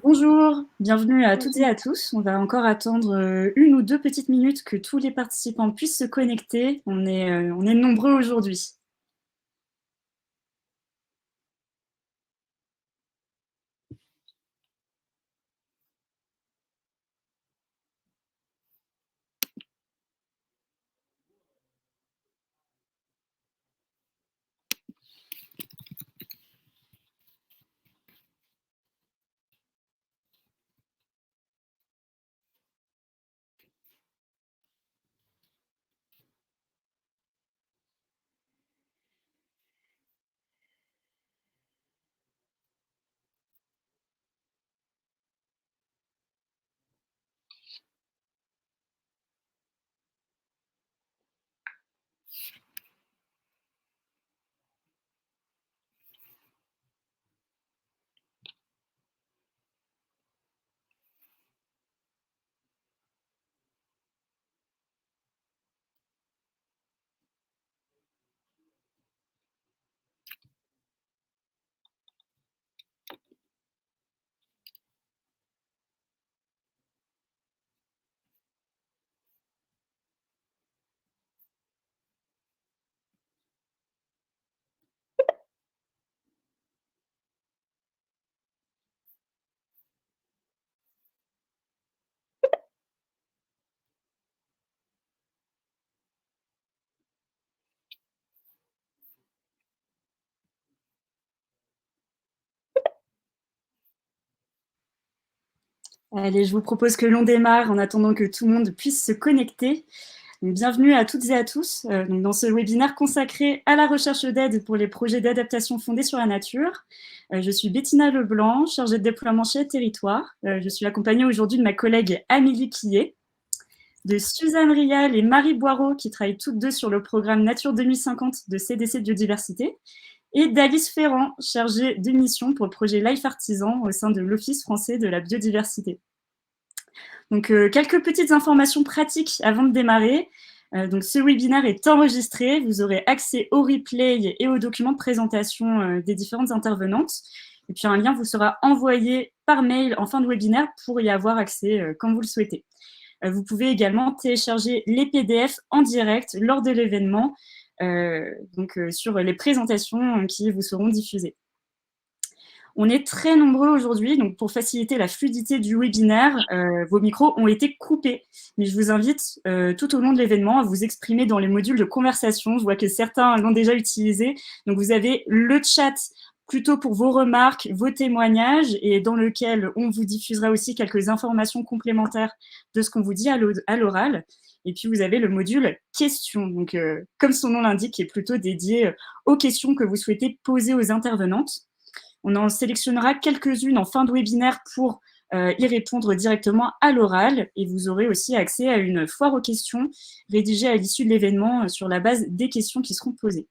Bonjour, bienvenue à toutes et à tous. On va encore attendre une ou deux petites minutes que tous les participants puissent se connecter. On est nombreux aujourd'hui. Allez, je vous propose que l'on démarre en attendant que tout le monde puisse se connecter. Donc, bienvenue à toutes et à tous dans ce webinaire consacré à la recherche d'aide pour les projets d'adaptation fondés sur la nature. Je suis Bettina Leblanc, chargée de déploiement chez Territoire. Je suis accompagnée aujourd'hui de ma collègue Amélie Quillet, de Suzanne Rial et Marie Boireau, qui travaillent toutes deux sur le programme Nature 2050 de CDC Biodiversité, et d'Alice Ferrand, chargée de mission pour le projet Life Artisan au sein de l'Office français de la biodiversité. Donc, quelques petites informations pratiques avant de démarrer. Donc, ce webinaire est enregistré. Vous aurez accès au replay et aux documents de présentation des différentes intervenantes. Et puis, un lien vous sera envoyé par mail en fin de webinaire pour y avoir accès quand vous le souhaitez. Vous pouvez également télécharger les PDF en direct lors de l'événement, sur les présentations qui vous seront diffusées. On est très nombreux aujourd'hui, donc pour faciliter la fluidité du webinaire, vos micros ont été coupés. Mais je vous invite tout au long de l'événement à vous exprimer dans les modules de conversation. Je vois que certains l'ont déjà utilisé. Donc vous avez le chat plutôt pour vos remarques, vos témoignages, et dans lequel on vous diffusera aussi quelques informations complémentaires de ce qu'on vous dit à l'oral. Et puis, vous avez le module questions, donc comme son nom l'indique, qui est plutôt dédié aux questions que vous souhaitez poser aux intervenantes. On en sélectionnera quelques-unes en fin de webinaire pour y répondre directement à l'oral, et vous aurez aussi accès à une foire aux questions rédigée à l'issue de l'événement sur la base des questions qui seront posées.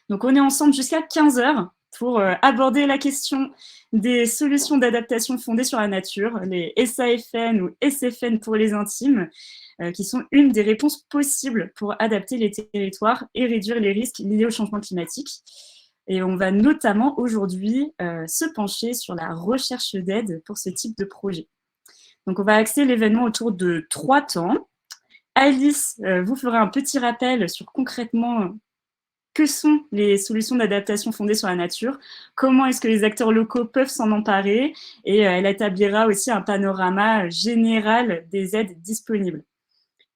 Donc, on est ensemble jusqu'à 15 heures pour aborder la question des solutions d'adaptation fondées sur la nature, les SAFN ou SFN pour les intimes, qui sont une des réponses possibles pour adapter les territoires et réduire les risques liés au changement climatique. Et on va notamment aujourd'hui se pencher sur la recherche d'aide pour ce type de projet. Donc, on va axer l'événement autour de 3 temps. Alice vous fera un petit rappel sur concrètement que sont les solutions d'adaptation fondées sur la nature, comment est-ce que les acteurs locaux peuvent s'en emparer, et elle établira aussi un panorama général des aides disponibles.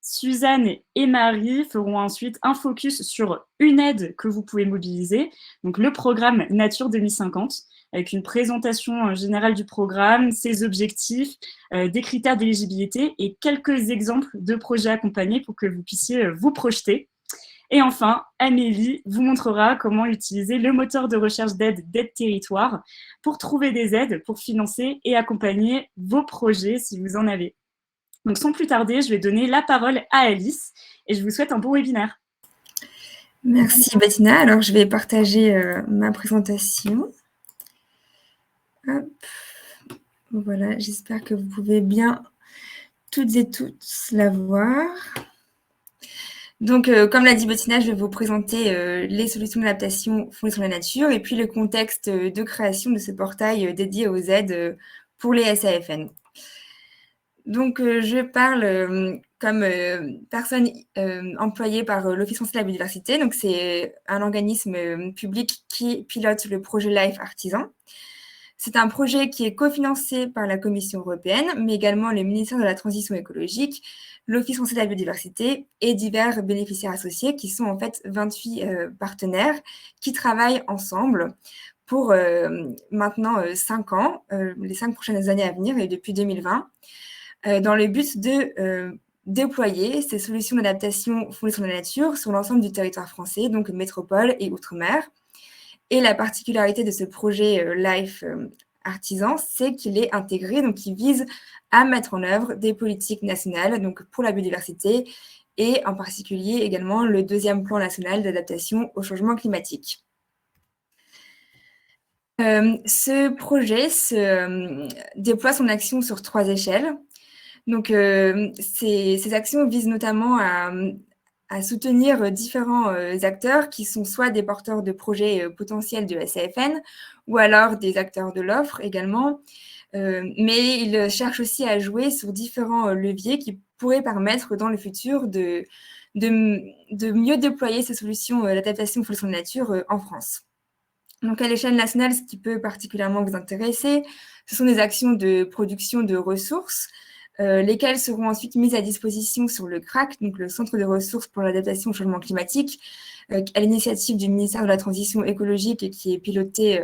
Suzanne et Marie feront ensuite un focus sur une aide que vous pouvez mobiliser, donc le programme Nature 2050, avec une présentation générale du programme, ses objectifs, des critères d'éligibilité et quelques exemples de projets accompagnés pour que vous puissiez vous projeter. Et enfin, Amélie vous montrera comment utiliser le moteur de recherche d'aide Territoire pour trouver des aides pour financer et accompagner vos projets si vous en avez. Donc, sans plus tarder, je vais donner la parole à Alice et je vous souhaite un bon webinaire. Merci Bettina. Alors, je vais partager ma présentation. Hop. Voilà, j'espère que vous pouvez bien toutes et tous la voir. Donc, comme l'a dit Bettina, je vais vous présenter les solutions d'adaptation fondées sur la nature et puis le contexte de création de ce portail dédié aux aides pour les SAFN. Donc, je parle comme personne employée par l'Office français de la biodiversité. Donc, c'est un organisme public qui pilote le projet LIFE Artisan. C'est un projet qui est cofinancé par la Commission européenne, mais également le ministère de la Transition écologique, l'Office français de la biodiversité et divers bénéficiaires associés, qui sont en fait 28 partenaires qui travaillent ensemble pour maintenant 5 ans, les 5 prochaines années à venir, et depuis 2020, dans le but de déployer ces solutions d'adaptation fondées sur la nature sur l'ensemble du territoire français, donc métropole et outre-mer. Et la particularité de ce projet LIFE Artisan, c'est qu'il est intégré, donc il vise à mettre en œuvre des politiques nationales donc pour la biodiversité et en particulier également le 2e plan national d'adaptation au changement climatique. Ce projet déploie son action sur 3 échelles. Donc, ces actions visent notamment à soutenir différents acteurs qui sont soit des porteurs de projets potentiels de SAFN ou alors des acteurs de l'offre également. Mais ils cherchent aussi à jouer sur différents leviers qui pourraient permettre dans le futur de mieux déployer ces solutions d'adaptation aux la nature en France. Donc, à l'échelle nationale, ce qui peut particulièrement vous intéresser, ce sont des actions de production de ressources, lesquelles seront ensuite mises à disposition sur le CRAC, donc le Centre de ressources pour l'adaptation au changement climatique, à l'initiative du ministère de la Transition écologique et qui est piloté,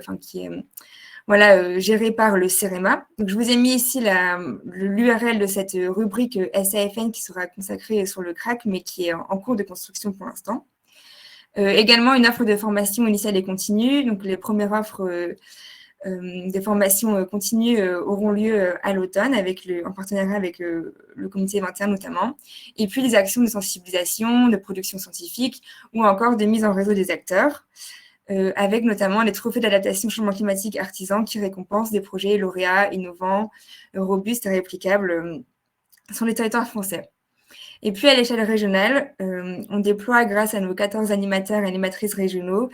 géré par le CEREMA. Donc, je vous ai mis ici l'URL de cette rubrique SAFN qui sera consacrée sur le CRAC, mais qui est en cours de construction pour l'instant. Également, une offre de formation initiale et continue. Donc, les premières offres des formations continues auront lieu à l'automne en partenariat avec le comité 21 notamment. Et puis, les actions de sensibilisation, de production scientifique ou encore de mise en réseau des acteurs, avec notamment les trophées d'adaptation au changement climatique artisans qui récompensent des projets lauréats, innovants, robustes et réplicables sur les territoires français. Et puis, à l'échelle régionale, on déploie, grâce à nos 14 animateurs et animatrices régionaux,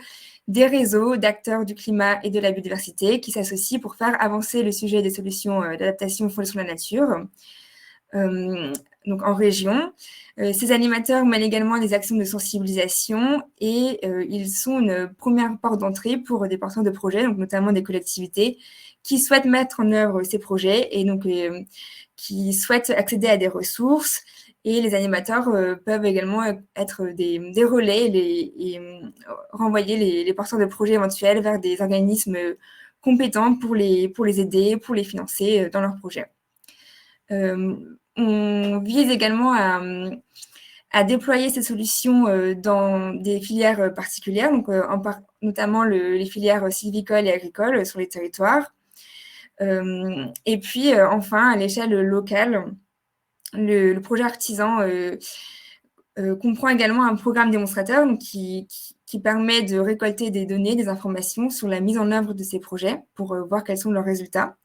des réseaux d'acteurs du climat et de la biodiversité qui s'associent pour faire avancer le sujet des solutions d'adaptation fondées sur la nature. Donc, en région, ces animateurs mènent également des actions de sensibilisation et ils sont une première porte d'entrée pour des porteurs de projets, donc notamment des collectivités qui souhaitent mettre en œuvre ces projets et donc qui souhaitent accéder à des ressources. Et les animateurs peuvent également être des relais et renvoyer les porteurs de projets éventuels vers des organismes compétents pour les aider, pour les financer dans leurs projets. On vise également à déployer ces solutions dans des filières particulières, donc notamment les filières sylvicoles et agricoles sur les territoires. Et puis, enfin, à l'échelle locale, le projet artisan comprend également un programme démonstrateur donc qui permet de récolter des données, des informations sur la mise en œuvre de ces projets pour voir quels sont leurs résultats.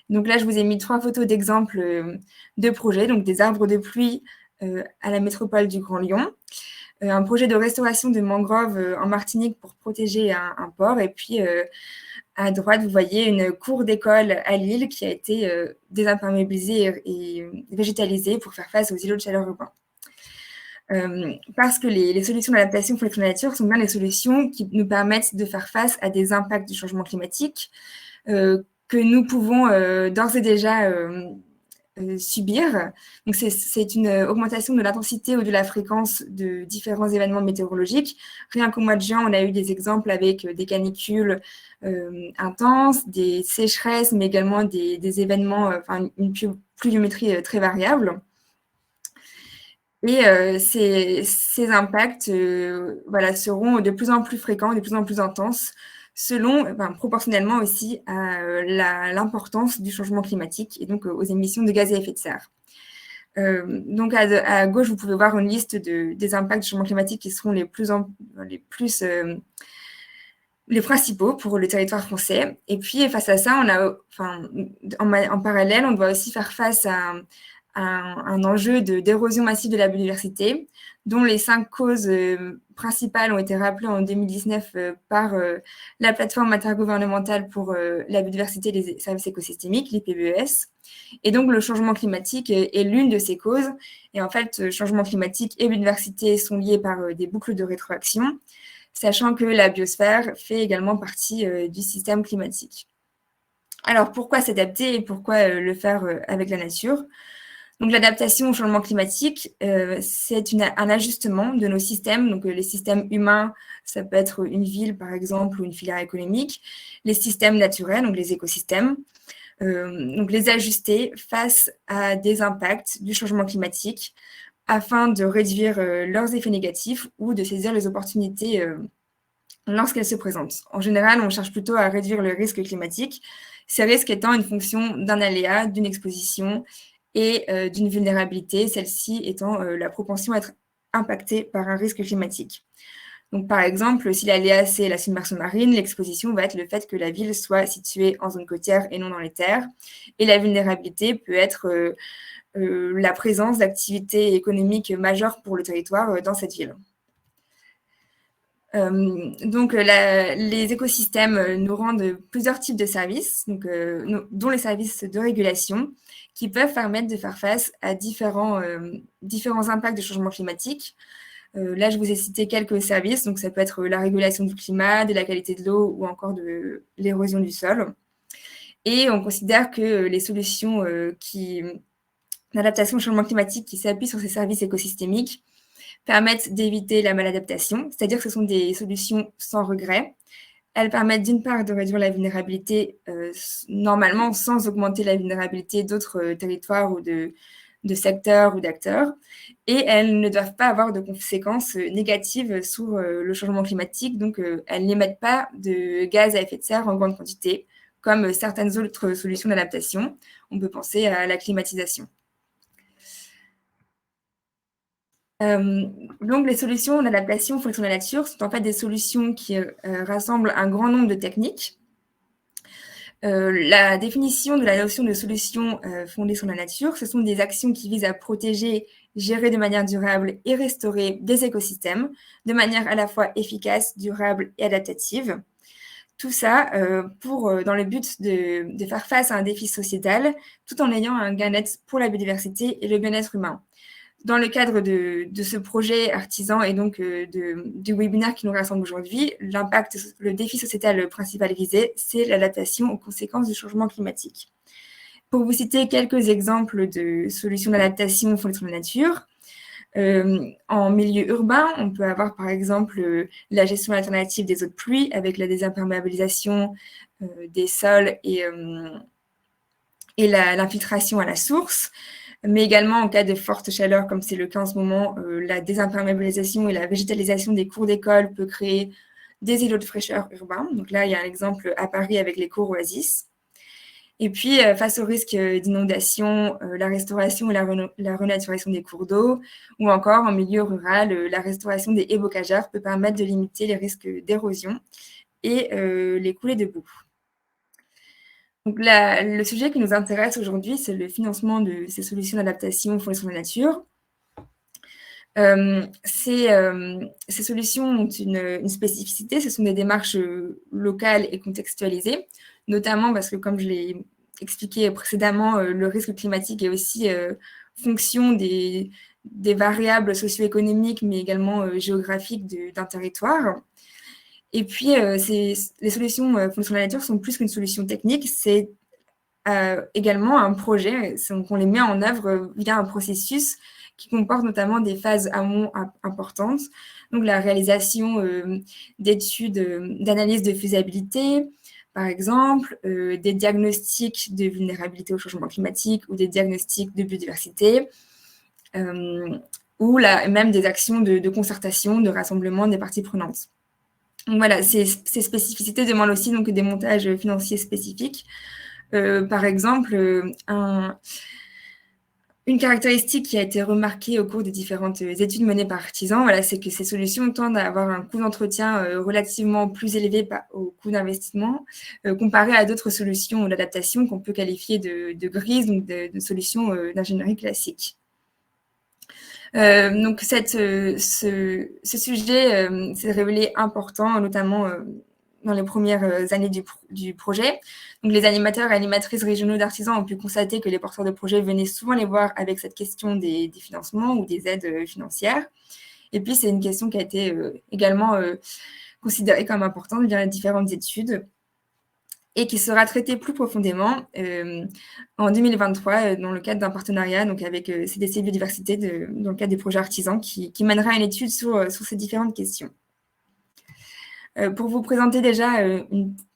Donc là, je vous ai mis 3 photos d'exemples de projets, donc des arbres de pluie à la métropole du Grand Lyon, un projet de restauration de mangroves en Martinique pour protéger un port, et puis à droite, vous voyez une cour d'école à Lille qui a été désimperméabilisée et végétalisée pour faire face aux îlots de chaleur urbains. Parce que les solutions d'adaptation pour la nature sont bien les solutions qui nous permettent de faire face à des impacts du changement climatique que nous pouvons d'ores et déjà subir. Donc, c'est une augmentation de l'intensité ou de la fréquence de différents événements météorologique. Rien qu'au mois de juin, on a eu des exemples avec des canicules intenses, des sécheresses, mais également des événements, une pluviométrie très variable. Et ces impacts seront de plus en plus fréquents, de plus en plus intenses, proportionnellement aussi à l'importance du changement climatique et donc aux émissions de gaz à effet de serre. Donc à gauche, vous pouvez voir une liste des impacts du changement climatique qui seront les principaux pour le territoire français. Et puis face à ça, en parallèle, on doit aussi faire face à un enjeu d'érosion massive de la biodiversité, dont les 5 causes principales ont été rappelées en 2019 par la plateforme intergouvernementale pour la biodiversité et les services écosystémiques, l'IPBES. Et donc, le changement climatique est l'une de ces causes. Et en fait, changement climatique et biodiversité sont liés par des boucles de rétroaction, sachant que la biosphère fait également partie du système climatique. Alors, pourquoi s'adapter et pourquoi le faire avec la nature ? Donc, l'adaptation au changement climatique, c'est un ajustement de nos systèmes. Donc, les systèmes humains, ça peut être une ville, par exemple, ou une filière économique. Les systèmes naturels, donc les écosystèmes. Donc, les ajuster face à des impacts du changement climatique afin de réduire leurs effets négatifs ou de saisir les opportunités lorsqu'elles se présentent. En général, on cherche plutôt à réduire le risque climatique, ces risques étant une fonction d'un aléa, d'une exposition et d'une vulnérabilité, celle-ci étant la propension à être impactée par un risque climatique. Donc, par exemple, si l'aléa, c'est la submersion marine, l'exposition va être le fait que la ville soit située en zone côtière et non dans les terres. Et la vulnérabilité peut être la présence d'activités économiques majeures pour le territoire dans cette ville. Donc, les écosystèmes nous rendent plusieurs types de services, donc, dont les services de régulation, qui peuvent permettre de faire face à différents impacts du changement climatique. Là, je vous ai cité quelques services, donc ça peut être la régulation du climat, de la qualité de l'eau ou encore de l'érosion du sol. Et on considère que les solutions d'adaptation au changement climatique qui s'appuient sur ces services écosystémiques permettent d'éviter la maladaptation, c'est-à-dire que ce sont des solutions sans regret. Elles permettent d'une part de réduire la vulnérabilité, normalement sans augmenter la vulnérabilité d'autres territoires ou de secteurs ou d'acteurs, et elles ne doivent pas avoir de conséquences négatives sur le changement climatique, donc elles n'émettent pas de gaz à effet de serre en grande quantité, comme certaines autres solutions d'adaptation. On peut penser à la climatisation. Donc, les solutions d'adaptation en fonction de la nature sont en fait des solutions qui rassemblent un grand nombre de techniques. La définition de la notion de solution fondée sur la nature, ce sont des actions qui visent à protéger, gérer de manière durable et restaurer des écosystèmes de manière à la fois efficace, durable et adaptative. Tout ça dans le but de faire face à un défi sociétal tout en ayant un gain-être pour la biodiversité et le bien-être humain. Dans le cadre de ce projet artisan et donc du webinaire qui nous rassemble aujourd'hui, le défi sociétal principal visé, c'est l'adaptation aux conséquences du changement climatique. Pour vous citer quelques exemples de solutions d'adaptation en fonction de la nature, en milieu urbain, on peut avoir par exemple la gestion alternative des eaux de pluie avec la désimperméabilisation des sols et l'infiltration à la source, mais également en cas de forte chaleur, comme c'est le cas en ce moment, la désimperméabilisation et la végétalisation des cours d'école peut créer des îlots de fraîcheur urbains. Donc là, il y a un exemple à Paris avec les cours Oasis. Et puis, face au risque d'inondation, la restauration et la renaturation des cours d'eau, ou encore en milieu rural, la restauration des haies bocagères peut permettre de limiter les risques d'érosion et les coulées de boue. Donc le sujet qui nous intéresse aujourd'hui, c'est le financement de ces solutions d'adaptation en fonction de la nature. Ces solutions ont une spécificité, ce sont des démarches locales et contextualisées, notamment parce que, comme je l'ai expliqué précédemment, le risque climatique est aussi fonction des variables socio-économiques, mais également géographiques d'un territoire. Et puis, les solutions fonction de la nature sont plus qu'une solution technique, c'est également un projet, donc on les met en œuvre via un processus qui comporte notamment des phases amont importantes, donc la réalisation d'études d'analyse de faisabilité, par exemple, des diagnostics de vulnérabilité au changement climatique ou des diagnostics de biodiversité, ou même des actions de concertation, de rassemblement des parties prenantes. Donc voilà, ces spécificités demandent aussi donc, des montages financiers spécifiques. Par exemple, Une caractéristique qui a été remarquée au cours des différentes études menées par Artisan, voilà, c'est que ces solutions tendent à avoir un coût d'entretien relativement plus élevé au coût d'investissement comparé à d'autres solutions d'adaptation qu'on peut qualifier de grises, donc de solutions d'ingénierie classique. Donc ce sujet s'est révélé important, notamment dans les premières années du projet. Donc les animateurs et animatrices régionaux d'Artisan ont pu constater que les porteurs de projets venaient souvent les voir avec cette question des financements ou des aides financières. Et puis c'est une question qui a été également considérée comme importante via les différentes études et qui sera traitée plus profondément en 2023 dans le cadre d'un partenariat donc avec CDC Biodiversité dans le cadre des projets Artisans qui mènera une étude sur ces différentes questions. Pour vous présenter déjà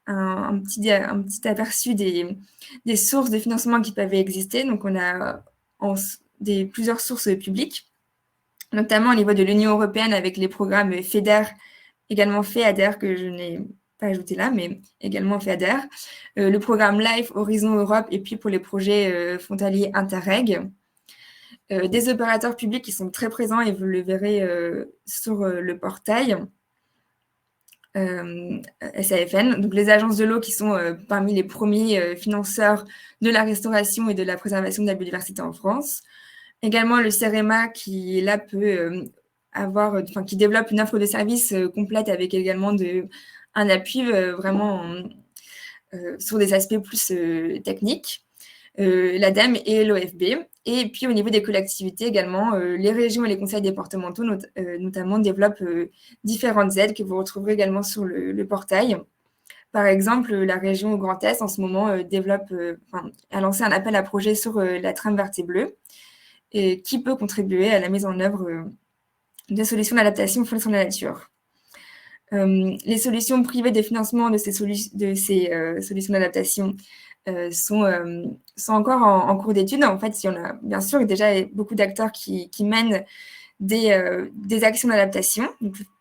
un petit aperçu des sources de financement qui peuvent exister, donc on a plusieurs sources publiques, notamment au niveau de l'Union européenne avec les programmes FEDER, également FEADER que je n'ai pas ajouté là, mais également FEADER, le programme LIFE Horizon Europe et puis pour les projets frontaliers Interreg. Des opérateurs publics qui sont très présents et vous le verrez sur le portail. SAFN, donc les agences de l'eau qui sont parmi les premiers financeurs de la restauration et de la préservation de la biodiversité en France. Également le CEREMA qui là peut qui développe une offre de services complète avec également un appui vraiment sur des aspects plus techniques. L'ADEME et l'OFB. Et puis, au niveau des collectivités également, les régions et les conseils départementaux notamment développent différentes aides que vous retrouverez également sur le portail. Par exemple, la région Grand Est, en ce moment, a lancé un appel à projet sur la trame verte et bleue, qui peut contribuer à la mise en œuvre de solutions d'adaptation aux solutions de la nature. Les solutions privées de financement de ces solutions d'adaptation sont encore en cours d'étude. En fait, il y en a bien sûr déjà beaucoup d'acteurs qui mènent des actions d'adaptation,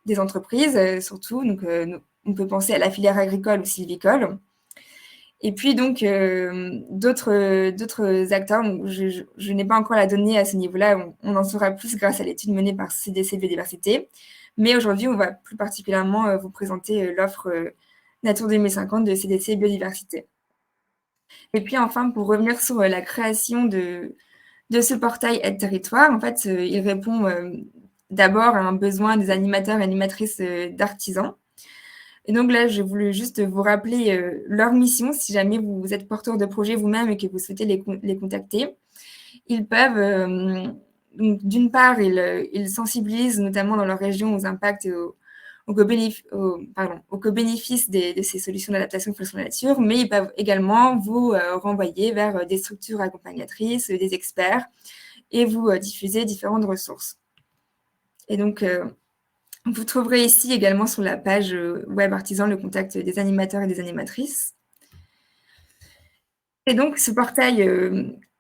des entreprises surtout. Donc, on peut penser à la filière agricole ou sylvicole. Et puis, donc, d'autres acteurs, donc, je n'ai pas encore la donnée à ce niveau-là, on en saura plus grâce à l'étude menée par CDC Biodiversité. Mais aujourd'hui, on va plus particulièrement vous présenter l'offre Nature 2050 de CDC Biodiversité. Et puis enfin, pour revenir sur la création de ce portail Aide Territoire, en fait, il répond d'abord à un besoin des animateurs et animatrices d'artisans. Et donc là, je voulais juste vous rappeler leur mission, si jamais vous êtes porteur de projet vous-même et que vous souhaitez les contacter. Ils peuvent, d'une part, ils sensibilisent notamment dans leur région aux impacts et aux co-bénéfices de ces solutions d'adaptation aux solutions de la nature, mais ils peuvent également vous renvoyer vers des structures accompagnatrices, des experts, et vous diffuser différentes ressources. Et donc, vous trouverez ici également sur la page web Artisan le contact des animateurs et des animatrices. Et donc, ce portail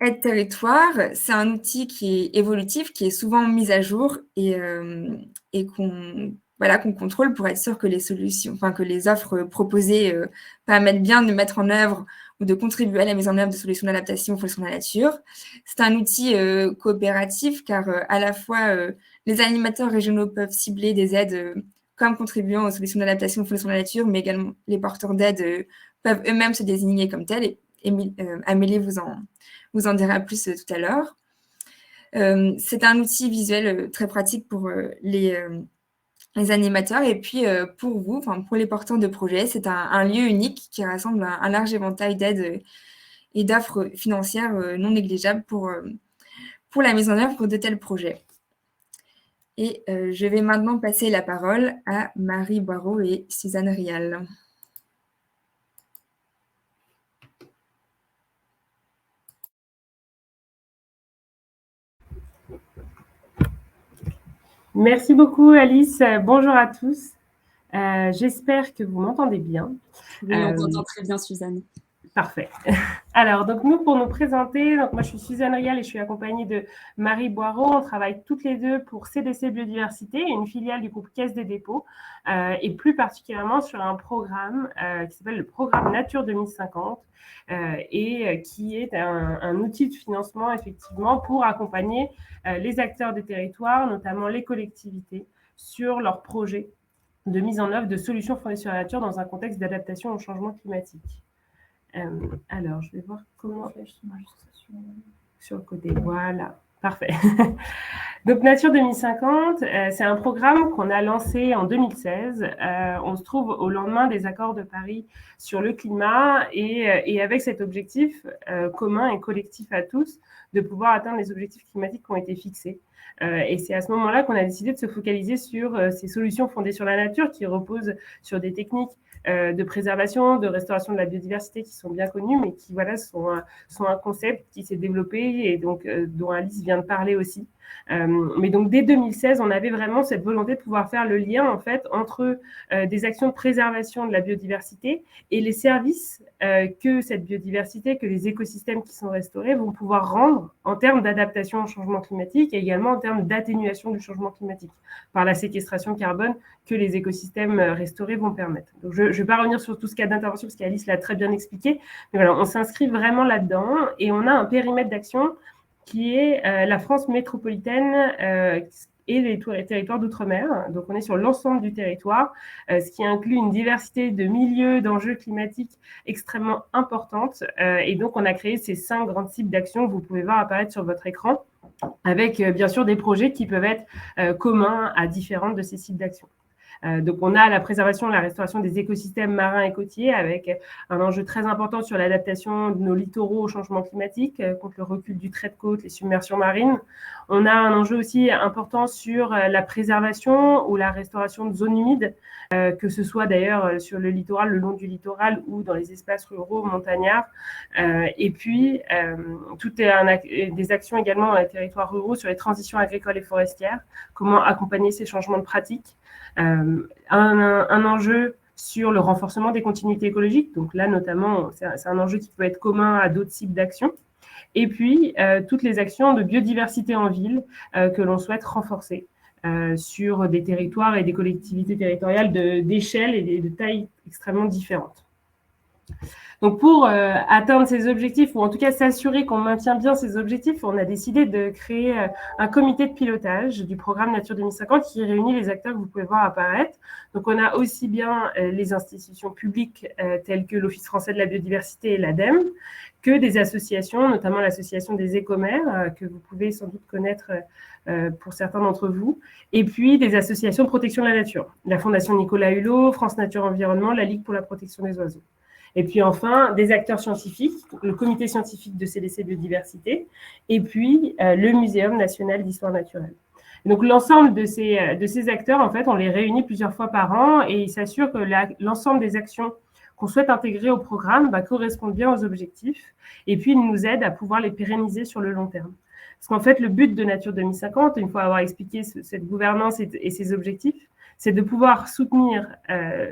Aide Territoire, c'est un outil qui est évolutif, qui est souvent mis à jour et qu'on contrôle pour être sûr que que les offres proposées permettent bien de mettre en œuvre ou de contribuer à la mise en œuvre de solutions d'adaptation aux solutions de la nature. C'est un outil coopératif car à la fois les animateurs régionaux peuvent cibler des aides comme contribuant aux solutions d'adaptation aux solutions de la nature, mais également les porteurs d'aide peuvent eux-mêmes se désigner comme tels. Et Amélie vous en dira plus tout à l'heure. C'est un outil visuel très pratique pour les animateurs et puis pour vous, pour les porteurs de projets, c'est un lieu unique qui rassemble un large éventail d'aides et d'offres financières non négligeables pour la mise en œuvre de tels projets. Et je vais maintenant passer la parole à Marie Boireau et Suzanne Rial. Merci beaucoup Alice, bonjour à tous. J'espère que vous m'entendez bien. Oui, on t'entend très bien Suzanne. Parfait. Alors, donc nous, pour nous présenter, donc moi je suis Suzanne Rial et je suis accompagnée de Marie Boireau. On travaille toutes les deux pour CDC Biodiversité, une filiale du groupe Caisse des dépôts, et plus particulièrement sur un programme qui s'appelle le programme Nature 2050, et qui est un outil de financement effectivement pour accompagner les acteurs des territoires, notamment les collectivités, sur leurs projets de mise en œuvre de solutions fondées sur la nature dans un contexte d'adaptation au changement climatique. Alors, je vais voir comment sur le côté. Voilà, parfait. Donc, Nature 2050, c'est un programme qu'on a lancé en 2016. On se trouve au lendemain des accords de Paris sur le climat et avec cet objectif commun et collectif à tous de pouvoir atteindre les objectifs climatiques qui ont été fixés. Et c'est à ce moment-là qu'on a décidé de se focaliser sur ces solutions fondées sur la nature qui reposent sur des techniques de préservation, de restauration de la biodiversité qui sont bien connues, mais qui voilà, sont un concept qui s'est développé et donc, dont Alice vient de parler aussi. Mais donc, dès 2016, on avait vraiment cette volonté de pouvoir faire le lien en fait, entre des actions de préservation de la biodiversité et les services que cette biodiversité, que les écosystèmes qui sont restaurés vont pouvoir rendre en termes d'adaptation au changement climatique et également en termes d'atténuation du changement climatique par la séquestration de carbone que les écosystèmes restaurés vont permettre. Donc, je ne vais pas revenir sur tout ce cas d'intervention parce qu'Alice l'a très bien expliqué, mais voilà, on s'inscrit vraiment là-dedans et on a un périmètre d'action qui est la France métropolitaine et les territoires d'outre-mer. Donc, on est sur l'ensemble du territoire, ce qui inclut une diversité de milieux, d'enjeux climatiques extrêmement importante. Et donc, on a créé ces 5 grandes cibles d'action que vous pouvez voir apparaître sur votre écran, avec bien sûr des projets qui peuvent être communs à différentes de ces cibles d'action. Donc, on a la préservation et la restauration des écosystèmes marins et côtiers avec un enjeu très important sur l'adaptation de nos littoraux au changement climatique, contre le recul du trait de côte, les submersions marines. On a un enjeu aussi important sur la préservation ou la restauration de zones humides, que ce soit d'ailleurs sur le littoral, le long du littoral ou dans les espaces ruraux, montagnards. Et puis, toutes des actions également dans les territoires ruraux sur les transitions agricoles et forestières, comment accompagner ces changements de pratiques. Un enjeu sur le renforcement des continuités écologiques. Donc là, notamment, c'est un enjeu qui peut être commun à d'autres types d'actions. Et puis, toutes les actions de biodiversité en ville que l'on souhaite renforcer sur des territoires et des collectivités territoriales d'échelle et de taille extrêmement différentes. Donc, pour atteindre ces objectifs, ou en tout cas s'assurer qu'on maintient bien ces objectifs, on a décidé de créer un comité de pilotage du programme Nature 2050 qui réunit les acteurs que vous pouvez voir apparaître. Donc, on a aussi bien les institutions publiques telles que l'Office français de la biodiversité et l'ADEME, que des associations, notamment l'association des écomères, que vous pouvez sans doute connaître pour certains d'entre vous, et puis des associations de protection de la nature, la Fondation Nicolas Hulot, France Nature Environnement, la Ligue pour la protection des oiseaux. Et puis enfin, des acteurs scientifiques, le comité scientifique de CDC Biodiversité, et puis le Muséum national d'histoire naturelle. Donc l'ensemble de ces acteurs, en fait, on les réunit plusieurs fois par an et ils s'assurent que l'ensemble des actions qu'on souhaite intégrer au programme correspondent bien aux objectifs et puis ils nous aident à pouvoir les pérenniser sur le long terme. Parce qu'en fait, le but de Nature 2050, une fois avoir expliqué cette gouvernance et ses objectifs, c'est de pouvoir soutenir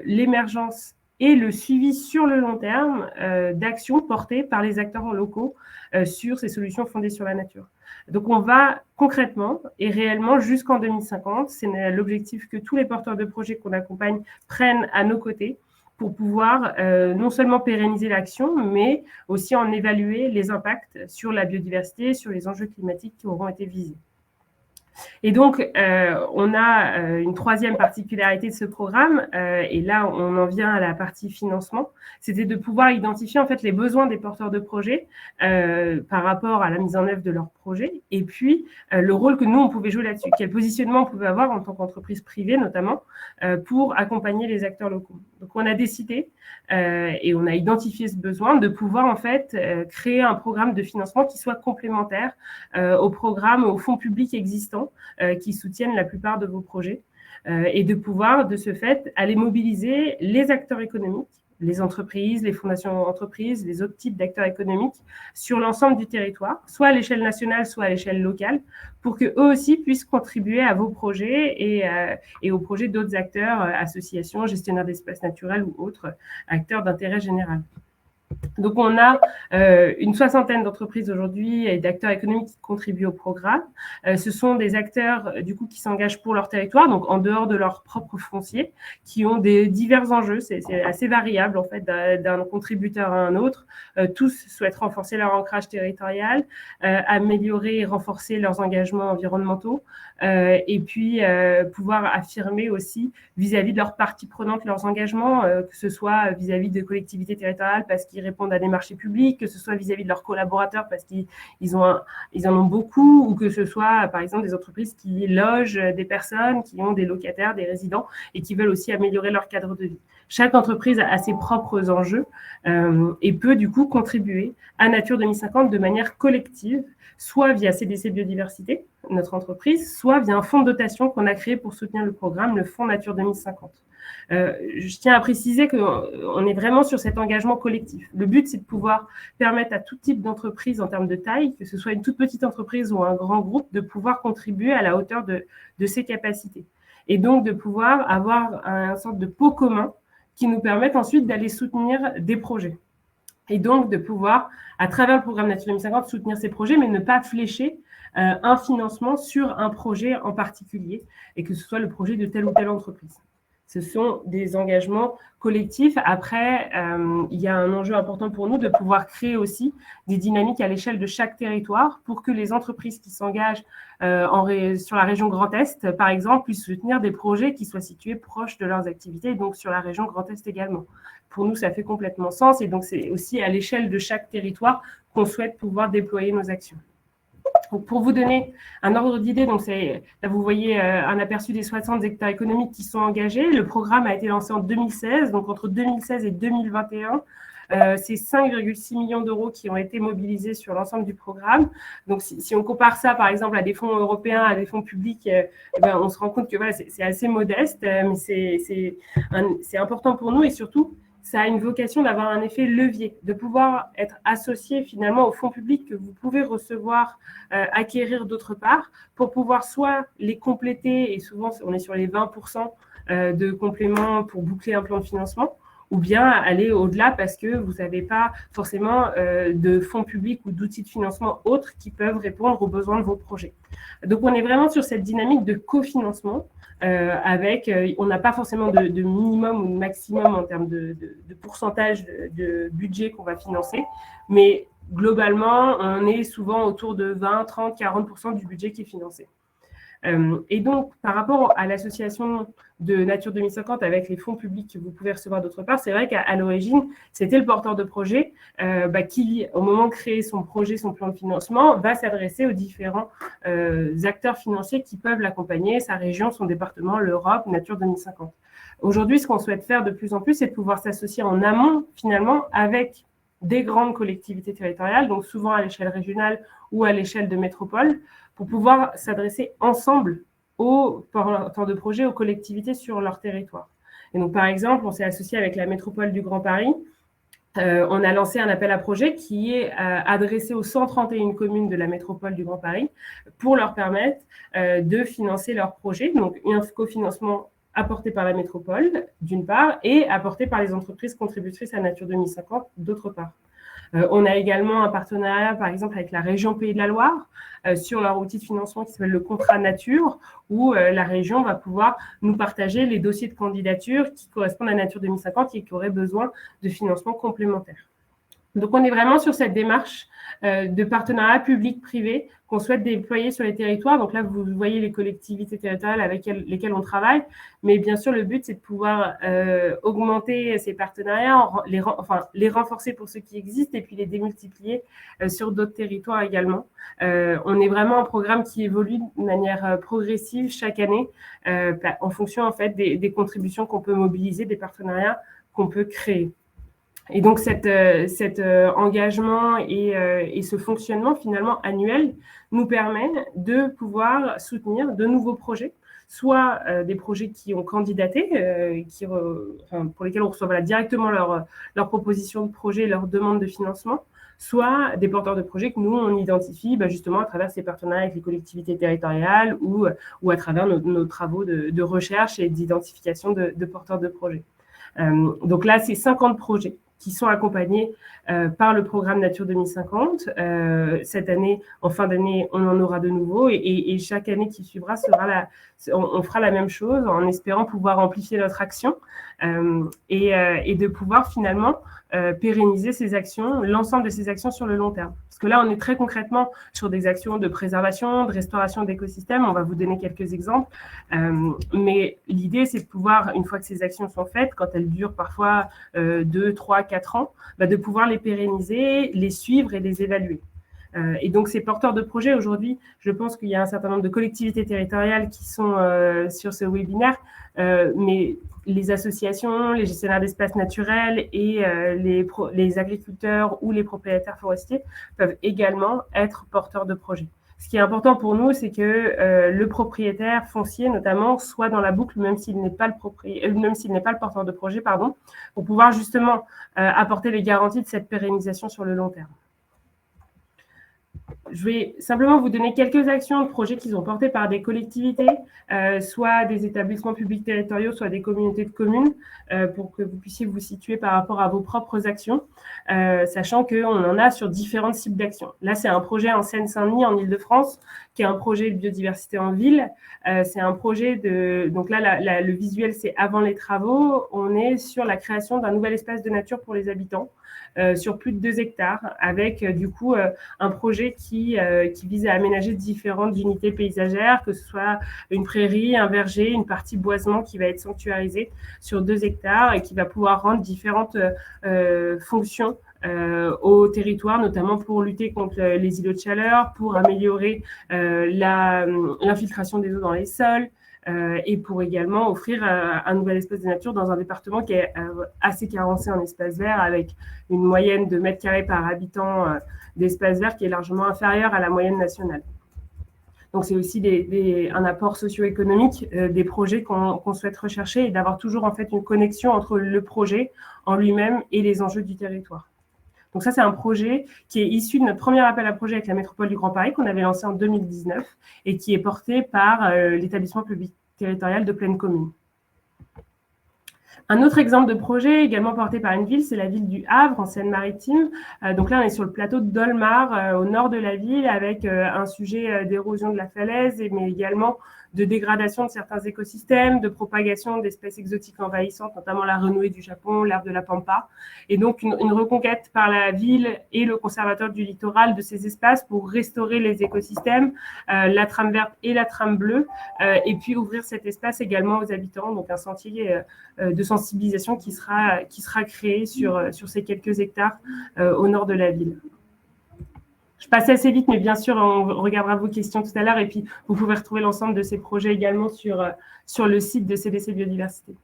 l'émergence et le suivi sur le long terme d'actions portées par les acteurs locaux sur ces solutions fondées sur la nature. Donc, on va concrètement et réellement jusqu'en 2050, c'est l'objectif que tous les porteurs de projets qu'on accompagne prennent à nos côtés pour pouvoir non seulement pérenniser l'action, mais aussi en évaluer les impacts sur la biodiversité, sur les enjeux climatiques qui auront été visés. Et donc, on a une troisième particularité de ce programme, et là, on en vient à la partie financement, c'était de pouvoir identifier en fait les besoins des porteurs de projets par rapport à la mise en œuvre de leur projet, et puis le rôle que nous, on pouvait jouer là-dessus, quel positionnement on pouvait avoir en tant qu'entreprise privée notamment, pour accompagner les acteurs locaux. Donc, on a décidé, et on a identifié ce besoin, de pouvoir en fait créer un programme de financement qui soit complémentaire au programme, aux fonds publics existants qui soutiennent la plupart de vos projets et de pouvoir, de ce fait, aller mobiliser les acteurs économiques, les entreprises, les fondations d'entreprises, les autres types d'acteurs économiques sur l'ensemble du territoire, soit à l'échelle nationale, soit à l'échelle locale, pour qu'eux aussi puissent contribuer à vos projets et aux projets d'autres acteurs, associations, gestionnaires d'espaces naturels ou autres acteurs d'intérêt général. Donc, on a une soixantaine d'entreprises aujourd'hui et d'acteurs économiques qui contribuent au programme. Ce sont des acteurs, du coup, qui s'engagent pour leur territoire, donc en dehors de leur propre foncier, qui ont des divers enjeux. C'est assez variable, en fait, d'un contributeur à un autre. Tous souhaitent renforcer leur ancrage territorial, améliorer et renforcer leurs engagements environnementaux, et puis pouvoir affirmer aussi vis-à-vis de leurs parties prenantes leurs engagements, que ce soit vis-à-vis de collectivités territoriales parce qu'ils répondent à des marchés publics, que ce soit vis-à-vis de leurs collaborateurs parce qu'ils en ont beaucoup, ou que ce soit par exemple des entreprises qui logent des personnes, qui ont des locataires, des résidents et qui veulent aussi améliorer leur cadre de vie. Chaque entreprise a ses propres enjeux et peut du coup contribuer à Nature 2050 de manière collective, soit via CDC Biodiversité, notre entreprise, soit via un fonds de dotation qu'on a créé pour soutenir le programme, le Fonds Nature 2050. Je tiens à préciser qu'on est vraiment sur cet engagement collectif. Le but, c'est de pouvoir permettre à tout type d'entreprise en termes de taille, que ce soit une toute petite entreprise ou un grand groupe, de pouvoir contribuer à la hauteur de ses capacités. Et donc, de pouvoir avoir une sorte de pot commun qui nous permette ensuite d'aller soutenir des projets. Et donc, de pouvoir, à travers le programme Nature 2050, soutenir ces projets, mais ne pas flécher un financement sur un projet en particulier, et que ce soit le projet de telle ou telle entreprise. Ce sont des engagements collectifs. Après, il y a un enjeu important pour nous de pouvoir créer aussi des dynamiques à l'échelle de chaque territoire pour que les entreprises qui s'engagent sur la région Grand Est, par exemple, puissent soutenir des projets qui soient situés proches de leurs activités, et donc sur la région Grand Est également. Pour nous, ça fait complètement sens, et donc c'est aussi à l'échelle de chaque territoire qu'on souhaite pouvoir déployer nos actions. Donc, pour vous donner un ordre d'idée, donc là vous voyez un aperçu des 60 acteurs économiques qui sont engagés. Le programme a été lancé en 2016, donc entre 2016 et 2021, c'est 5,6 millions d'euros qui ont été mobilisés sur l'ensemble du programme. Donc, si on compare ça, par exemple, à des fonds européens, à des fonds publics, on se rend compte que voilà, c'est assez modeste, mais c'est important pour nous, et surtout, ça a une vocation d'avoir un effet levier, de pouvoir être associé finalement aux fonds publics que vous pouvez recevoir, acquérir d'autre part, pour pouvoir soit les compléter, et souvent on est sur les 20% de compléments pour boucler un plan de financement, ou bien aller au-delà parce que vous n'avez pas forcément de fonds publics ou d'outils de financement autres qui peuvent répondre aux besoins de vos projets. Donc, on est vraiment sur cette dynamique de cofinancement on n'a pas forcément de minimum ou de maximum en termes de pourcentage de budget qu'on va financer, mais globalement, on est souvent autour de 20, 30, 40% du budget qui est financé. Et donc, par rapport à l'association de Nature 2050 avec les fonds publics que vous pouvez recevoir d'autre part, c'est vrai qu'à l'origine, c'était le porteur de projet qui, au moment de créer son projet, son plan de financement, va s'adresser aux différents acteurs financiers qui peuvent l'accompagner, sa région, son département, l'Europe, Nature 2050. Aujourd'hui, ce qu'on souhaite faire de plus en plus, c'est de pouvoir s'associer en amont, finalement, avec des grandes collectivités territoriales, donc souvent à l'échelle régionale ou à l'échelle de métropole, pour pouvoir s'adresser ensemble aux porteurs de projets, aux collectivités sur leur territoire. Et donc, par exemple, on s'est associé avec la métropole du Grand Paris. On a lancé un appel à projet qui est adressé aux 131 communes de la métropole du Grand Paris pour leur permettre de financer leurs projets. Donc, un cofinancement apporté par la métropole, d'une part, et apporté par les entreprises contributrices à Nature 2050, d'autre part. On a également un partenariat, par exemple, avec la région Pays de la Loire sur leur outil de financement qui s'appelle le contrat nature, où la région va pouvoir nous partager les dossiers de candidature qui correspondent à Nature 2050 et qui auraient besoin de financement complémentaire. Donc, on est vraiment sur cette démarche de partenariat public-privé qu'on souhaite déployer sur les territoires. Donc là, vous voyez les collectivités territoriales avec lesquelles on travaille. Mais bien sûr, le but, c'est de pouvoir augmenter ces partenariats, les renforcer pour ceux qui existent et puis les démultiplier sur d'autres territoires également. On est vraiment un programme qui évolue de manière progressive chaque année en fonction en fait, des contributions qu'on peut mobiliser, des partenariats qu'on peut créer. Et donc, cet engagement et ce fonctionnement finalement annuel nous permet de pouvoir soutenir de nouveaux projets, soit des projets qui ont candidaté, pour lesquels on reçoit directement leur proposition de projet, leur demande de financement, soit des porteurs de projets que nous, on identifie justement à travers ces partenariats avec les collectivités territoriales ou à travers nos travaux de recherche et d'identification de porteurs de projets. Donc là, c'est 50 projets qui sont accompagnés par le programme Nature 2050. Cette année, en fin d'année, on en aura de nouveaux et chaque année qui suivra on fera la même chose en espérant pouvoir amplifier notre action et de pouvoir finalement pérenniser ces actions, l'ensemble de ces actions sur le long terme. Parce que là, on est très concrètement sur des actions de préservation, de restauration d'écosystèmes. On va vous donner quelques exemples. Mais l'idée, c'est de pouvoir, une fois que ces actions sont faites, quand elles durent parfois 2, 3, 4 ans, de pouvoir les pérenniser, les suivre et les évaluer. Et donc, ces porteurs de projets, aujourd'hui, je pense qu'il y a un certain nombre de collectivités territoriales qui sont sur ce webinaire, mais les associations, les gestionnaires d'espaces naturels et les agriculteurs ou les propriétaires forestiers peuvent également être porteurs de projets. Ce qui est important pour nous, c'est que le propriétaire foncier, notamment, soit dans la boucle, même s'il n'est pas le porteur de projet, pour pouvoir justement apporter les garanties de cette pérennisation sur le long terme. Je vais simplement vous donner quelques actions de projets qui sont portés par des collectivités, soit des établissements publics territoriaux, soit des communautés de communes, pour que vous puissiez vous situer par rapport à vos propres actions, sachant qu'on en a sur différentes cibles d'action. Là, c'est un projet en Seine-Saint-Denis, en Île-de-France, qui est un projet de biodiversité en ville. C'est un projet de... Donc là, le visuel, c'est avant les travaux. On est sur la création d'un nouvel espace de nature pour les habitants, sur plus de 2 hectares, avec du coup un projet qui vise à aménager différentes unités paysagères, que ce soit une prairie, un verger, une partie boisement qui va être sanctuarisée sur 2 hectares et qui va pouvoir rendre différentes fonctions au territoire, notamment pour lutter contre les îlots de chaleur, pour améliorer l'infiltration des eaux dans les sols, et pour également offrir un nouvel espace de nature dans un département qui est assez carencé en espace vert, avec une moyenne de mètres carrés par habitant d'espace vert qui est largement inférieure à la moyenne nationale. Donc, c'est aussi un apport socio-économique des projets qu'on souhaite rechercher et d'avoir toujours en fait une connexion entre le projet en lui-même et les enjeux du territoire. Donc ça, c'est un projet qui est issu de notre premier appel à projet avec la métropole du Grand Paris qu'on avait lancé en 2019 et qui est porté par l'établissement public territorial de Plaine Commune. Un autre exemple de projet également porté par une ville, c'est la ville du Havre en Seine-Maritime. Donc là, on est sur le plateau de Dolmar, au nord de la ville, avec un sujet d'érosion de la falaise, mais également de dégradation de certains écosystèmes, de propagation d'espèces exotiques envahissantes, notamment la renouée du Japon, l'herbe de la Pampa. Et donc, une reconquête par la ville et le conservateur du littoral de ces espaces pour restaurer les écosystèmes, la trame verte et la trame bleue, et puis ouvrir cet espace également aux habitants. Donc, un sentier de sensibilisation qui sera créé sur ces quelques hectares au nord de la ville. Je passe assez vite, mais bien sûr, on regardera vos questions tout à l'heure. Et puis, vous pouvez retrouver l'ensemble de ces projets également sur le site de CDC Biodiversité.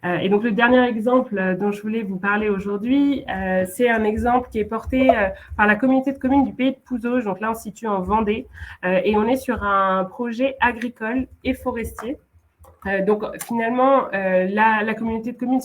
Et donc, le dernier exemple dont je voulais vous parler aujourd'hui, c'est un exemple qui est porté par la communauté de communes du Pays de Pouzauges. Donc là, on se situe en Vendée. Et on est sur un projet agricole et forestier. Donc, finalement, la communauté de communes,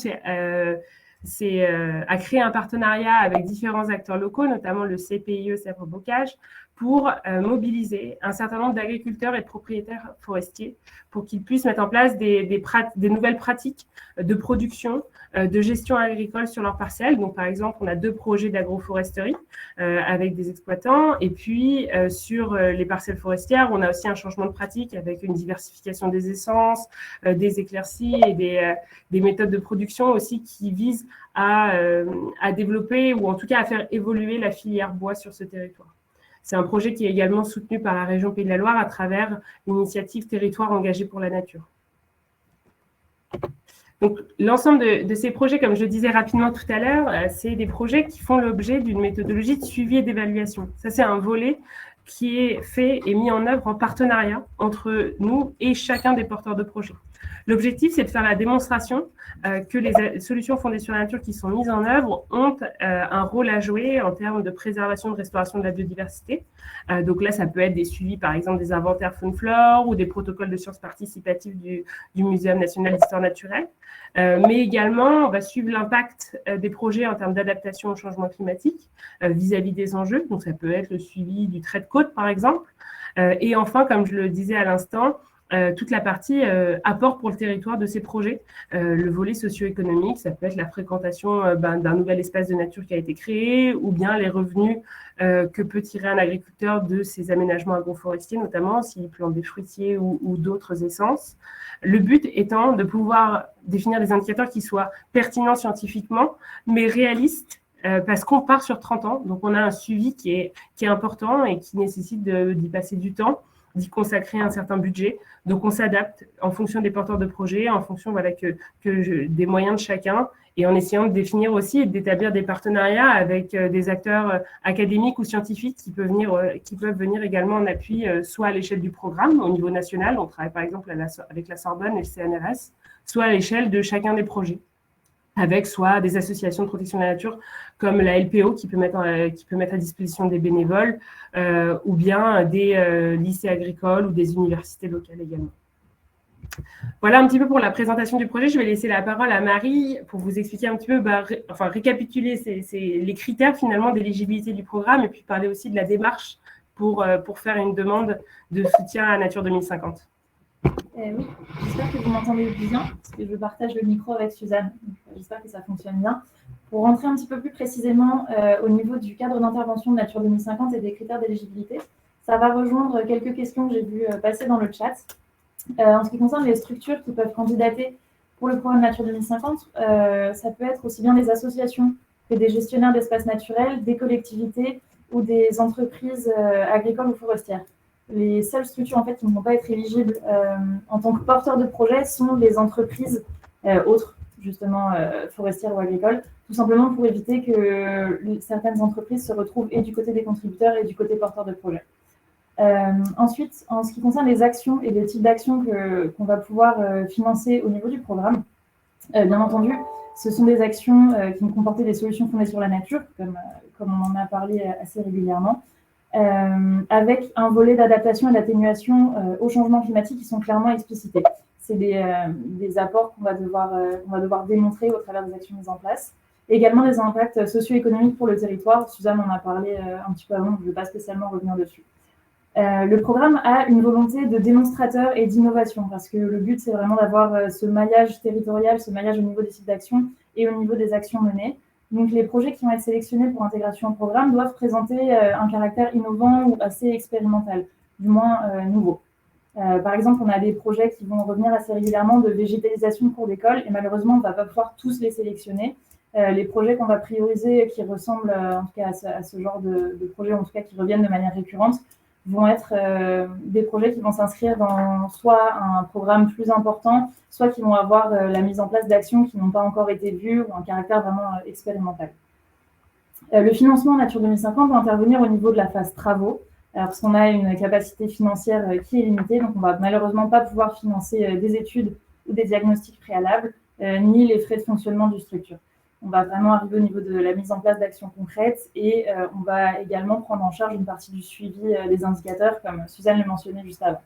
a créé un partenariat avec différents acteurs locaux, notamment le CPIE Sèvres-Bocage, pour mobiliser un certain nombre d'agriculteurs et de propriétaires forestiers pour qu'ils puissent mettre en place des nouvelles pratiques de production, de gestion agricole sur leurs parcelles. Donc, par exemple, on a 2 projets d'agroforesterie avec des exploitants. Et puis, sur les parcelles forestières, on a aussi un changement de pratique avec une diversification des essences, des éclaircies et des méthodes de production aussi qui visent à développer ou en tout cas à faire évoluer la filière bois sur ce territoire. C'est un projet qui est également soutenu par la région Pays de la Loire à travers l'initiative Territoire engagé pour la nature. Donc, l'ensemble de ces projets, comme je le disais rapidement tout à l'heure, c'est des projets qui font l'objet d'une méthodologie de suivi et d'évaluation. Ça, c'est un volet qui est fait et mis en œuvre en partenariat entre nous et chacun des porteurs de projets. L'objectif, c'est de faire la démonstration que les solutions fondées sur la nature qui sont mises en œuvre ont un rôle à jouer en termes de préservation, de restauration de la biodiversité. Donc là, ça peut être des suivis, par exemple, des inventaires faune-flore ou des protocoles de sciences participatives du Muséum national d'histoire naturelle. Mais également, on va suivre l'impact des projets en termes d'adaptation au changement climatique vis-à-vis des enjeux. Donc, ça peut être le suivi du trait de côte, par exemple. Et enfin, comme je le disais à l'instant, toute la partie apport pour le territoire de ces projets. Le volet socio-économique, ça peut être la fréquentation d'un nouvel espace de nature qui a été créé, ou bien les revenus que peut tirer un agriculteur de ces aménagements agroforestiers, notamment s'il plante des fruitiers ou d'autres essences. Le but étant de pouvoir définir des indicateurs qui soient pertinents scientifiquement, mais réalistes, parce qu'on part sur 30 ans, donc on a un suivi qui est important et qui nécessite d'y passer du temps, d'y consacrer un certain budget. Donc on s'adapte en fonction des porteurs de projets, en fonction des moyens de chacun, et en essayant de définir aussi et d'établir des partenariats avec des acteurs académiques ou scientifiques qui peuvent venir également en appui, soit à l'échelle du programme au niveau national, on travaille par exemple avec la Sorbonne et le CNRS, soit à l'échelle de chacun des projets, avec soit des associations de protection de la nature comme la LPO qui peut mettre à disposition des bénévoles, ou bien des lycées agricoles ou des universités locales également. Voilà un petit peu pour la présentation du projet. Je vais laisser la parole à Marie pour vous expliquer un petit peu, récapituler les critères finalement d'éligibilité du programme et puis parler aussi de la démarche pour faire une demande de soutien à Nature 2050. Oui, j'espère que vous m'entendez bien, parce que je partage le micro avec Suzanne. J'espère que ça fonctionne bien. Pour rentrer un petit peu plus précisément au niveau du cadre d'intervention de Nature 2050 et des critères d'éligibilité, ça va rejoindre quelques questions que j'ai vues passer dans le chat. En ce qui concerne les structures qui peuvent candidater pour le programme Nature 2050, ça peut être aussi bien des associations que des gestionnaires d'espaces naturels, des collectivités ou des entreprises agricoles ou forestières. Les seules structures en fait, qui ne vont pas être éligibles en tant que porteurs de projet sont les entreprises autres, justement forestières ou agricoles, tout simplement pour éviter que certaines entreprises se retrouvent et du côté des contributeurs et du côté porteurs de projet. Ensuite, en ce qui concerne les actions et les types d'actions qu'on va pouvoir financer au niveau du programme, bien entendu, ce sont des actions qui vont comporter des solutions fondées sur la nature, comme on en a parlé assez régulièrement, avec un volet d'adaptation et d'atténuation au changement climatique qui sont clairement explicités. C'est des apports qu'on va devoir démontrer au travers des actions mises en place. Également des impacts socio-économiques pour le territoire. Suzanne en a parlé un petit peu avant, je ne vais pas spécialement revenir dessus. Le programme a une volonté de démonstrateur et d'innovation, parce que le but, c'est vraiment d'avoir ce maillage territorial, ce maillage au niveau des sites d'action et au niveau des actions menées. Donc, les projets qui vont être sélectionnés pour intégration au programme doivent présenter un caractère innovant ou assez expérimental, du moins nouveau. Par exemple, on a des projets qui vont revenir assez régulièrement de végétalisation de cours d'école, et malheureusement, on ne va pas pouvoir tous les sélectionner. Les projets qu'on va prioriser, qui ressemblent en tout cas à ce genre de projets, en tout cas qui reviennent de manière récurrente, vont être des projets qui vont s'inscrire dans soit un programme plus important, soit qui vont avoir la mise en place d'actions qui n'ont pas encore été vues ou un caractère vraiment expérimental. Le financement Nature 2050 va intervenir au niveau de la phase travaux, parce qu'on a une capacité financière qui est limitée, donc on ne va malheureusement pas pouvoir financer des études ou des diagnostics préalables, ni les frais de fonctionnement du structure. On va vraiment arriver au niveau de la mise en place d'actions concrètes et on va également prendre en charge une partie du suivi des indicateurs, comme Suzanne le mentionnait juste avant.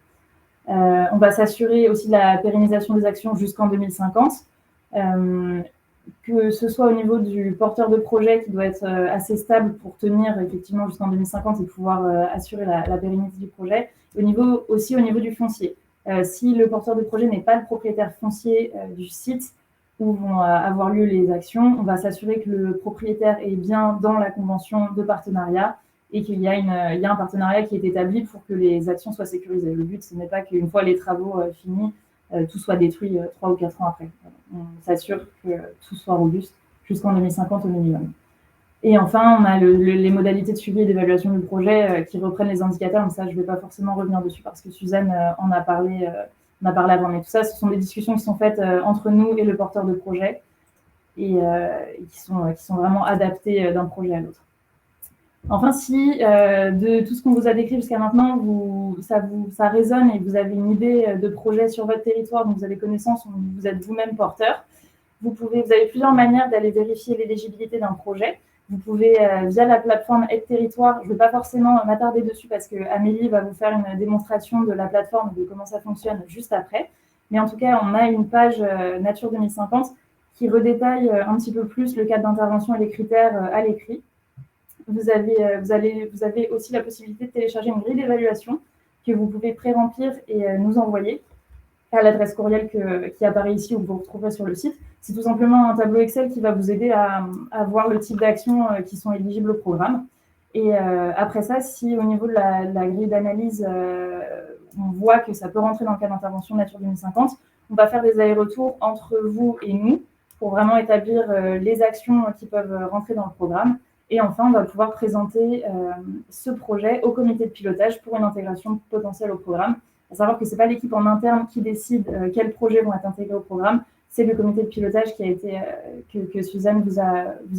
On va s'assurer aussi de la pérennisation des actions jusqu'en 2050, que ce soit au niveau du porteur de projet qui doit être assez stable pour tenir effectivement jusqu'en 2050 et pouvoir assurer la pérennité du projet, aussi au niveau du foncier. Si le porteur de projet n'est pas le propriétaire foncier du site, où vont avoir lieu les actions, on va s'assurer que le propriétaire est bien dans la convention de partenariat et qu'il y a un partenariat qui est établi pour que les actions soient sécurisées. Le but, ce n'est pas qu'une fois les travaux finis, tout soit détruit 3 ou 4 ans après. On s'assure que tout soit robuste jusqu'en 2050 au minimum. Et enfin, on a les modalités de suivi et d'évaluation du projet qui reprennent les indicateurs, mais ça, je ne vais pas forcément revenir dessus parce que Suzanne en a parlé avant. Mais tout ça, ce sont des discussions qui sont faites entre nous et le porteur de projet et qui sont vraiment adaptées d'un projet à l'autre. Enfin, si de tout ce qu'on vous a décrit jusqu'à maintenant, ça résonne et vous avez une idée de projet sur votre territoire, dont vous avez connaissance, ou vous êtes vous-même porteur, vous avez plusieurs manières d'aller vérifier l'éligibilité d'un projet. Vous pouvez, via la plateforme Aide Territoire, je ne vais pas forcément m'attarder dessus parce qu'Amélie va vous faire une démonstration de la plateforme et de comment ça fonctionne juste après. Mais en tout cas, on a une page Nature 2050 qui redétaille un petit peu plus le cadre d'intervention et les critères à l'écrit. Vous avez aussi la possibilité de télécharger une grille d'évaluation que vous pouvez pré-remplir et nous envoyer. pas l'adresse courriel qui apparaît ici ou que vous retrouverez sur le site. C'est tout simplement un tableau Excel qui va vous aider à voir le type d'actions qui sont éligibles au programme. Et après ça, si au niveau de la grille d'analyse, on voit que ça peut rentrer dans le cadre d'intervention Nature 2050, on va faire des allers-retours entre vous et nous pour vraiment établir les actions qui peuvent rentrer dans le programme. Et enfin, on va pouvoir présenter ce projet au comité de pilotage pour une intégration potentielle au programme. À savoir que ce n'est pas l'équipe en interne qui décide quels projets vont être intégrés au programme, c'est le comité de pilotage qui a été, que Suzanne vous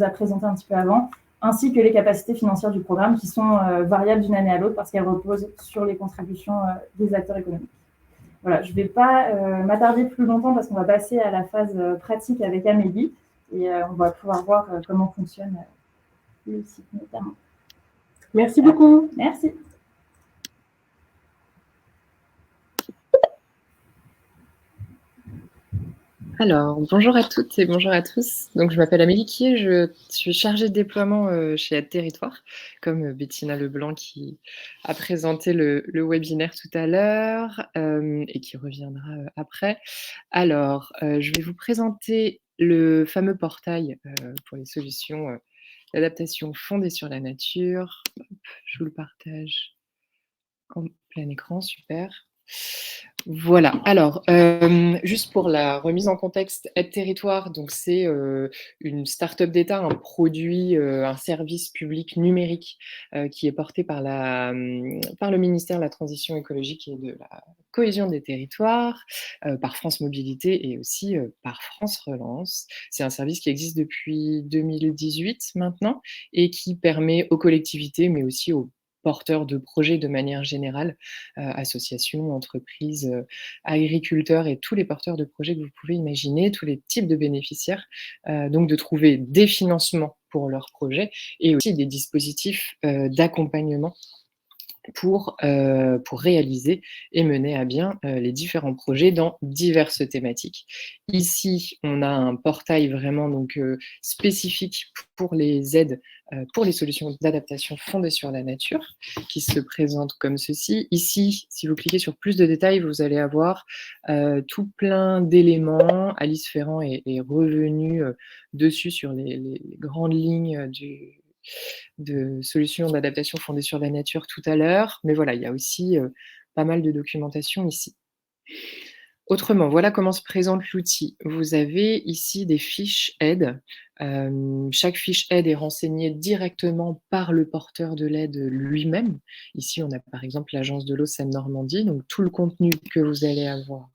a présenté un petit peu avant, ainsi que les capacités financières du programme qui sont variables d'une année à l'autre parce qu'elles reposent sur les contributions des acteurs économiques. Voilà, je ne vais pas m'attarder plus longtemps parce qu'on va passer à la phase pratique avec Amélie et on va pouvoir voir comment fonctionne le site notamment. Merci beaucoup. Merci. Alors, bonjour à toutes et bonjour à tous. Donc, je m'appelle Amélie Quier, je suis chargée de déploiement chez Aide Territoire, comme Bettina Leblanc qui a présenté le webinaire tout à l'heure et qui reviendra après. Alors, je vais vous présenter le fameux portail pour les solutions d'adaptation fondées sur la nature. Hop, je vous le partage en plein écran, super. Voilà, alors, juste pour la remise en contexte, Aide Territoire, donc c'est une start-up d'État, un produit, un service public numérique qui est porté par le ministère de la Transition écologique et de la cohésion des territoires, par France Mobilité et aussi par France Relance. C'est un service qui existe depuis 2018 maintenant et qui permet aux collectivités, mais aussi aux porteurs de projets de manière générale, associations, entreprises, agriculteurs et tous les porteurs de projets que vous pouvez imaginer, tous les types de bénéficiaires, donc de trouver des financements pour leurs projets et aussi des dispositifs d'accompagnement pour réaliser et mener à bien les différents projets dans diverses thématiques. Ici, on a un portail vraiment donc spécifique pour les aides, pour les solutions d'adaptation fondées sur la nature, qui se présente comme ceci. Ici, si vous cliquez sur plus de détails, vous allez avoir tout plein d'éléments. Alice Ferrand est revenue dessus sur les grandes lignes de solutions d'adaptation fondées sur la nature tout à l'heure, mais voilà, il y a aussi pas mal de documentation ici. Autrement, voilà comment se présente l'outil. Vous avez ici des fiches aide. Chaque fiche aide est renseignée directement par le porteur de l'aide lui-même. Ici, on a par exemple l'Agence de l'eau Seine-Normandie, donc tout le contenu que vous allez avoir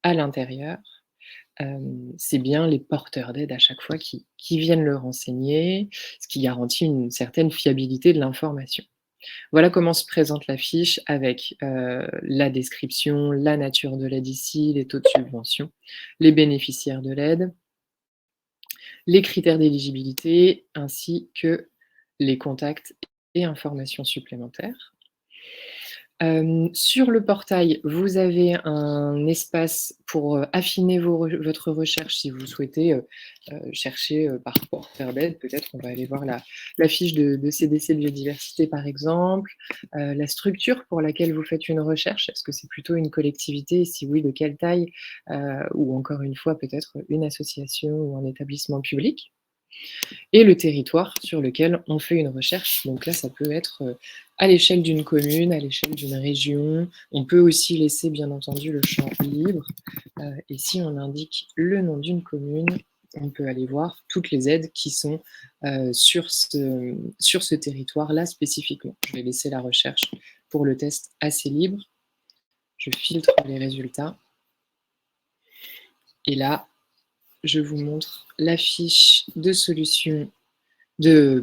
à l'intérieur. C'est bien les porteurs d'aide à chaque fois qui viennent le renseigner, ce qui garantit une certaine fiabilité de l'information. Voilà comment se présente la fiche avec la description, la nature de l'aide ici, les taux de subvention, les bénéficiaires de l'aide, les critères d'éligibilité, ainsi que les contacts et informations supplémentaires. Sur le portail, vous avez un espace pour affiner votre recherche si vous souhaitez chercher par porteur d'aide. Peut-être on va aller voir la fiche de CDC Biodiversité par exemple, la structure pour laquelle vous faites une recherche. Est-ce que c'est plutôt une collectivité? Si oui, de quelle taille? Ou encore une fois, peut-être une association ou un établissement public. Et le territoire sur lequel on fait une recherche. Donc là, ça peut être à l'échelle d'une commune, à l'échelle d'une région. On peut aussi laisser, bien entendu, le champ libre. Et si on indique le nom d'une commune, on peut aller voir toutes les aides qui sont sur ce territoire-là spécifiquement. Je vais laisser la recherche pour le test assez libre. Je filtre les résultats. Et là, je vous montre la fiche de solution de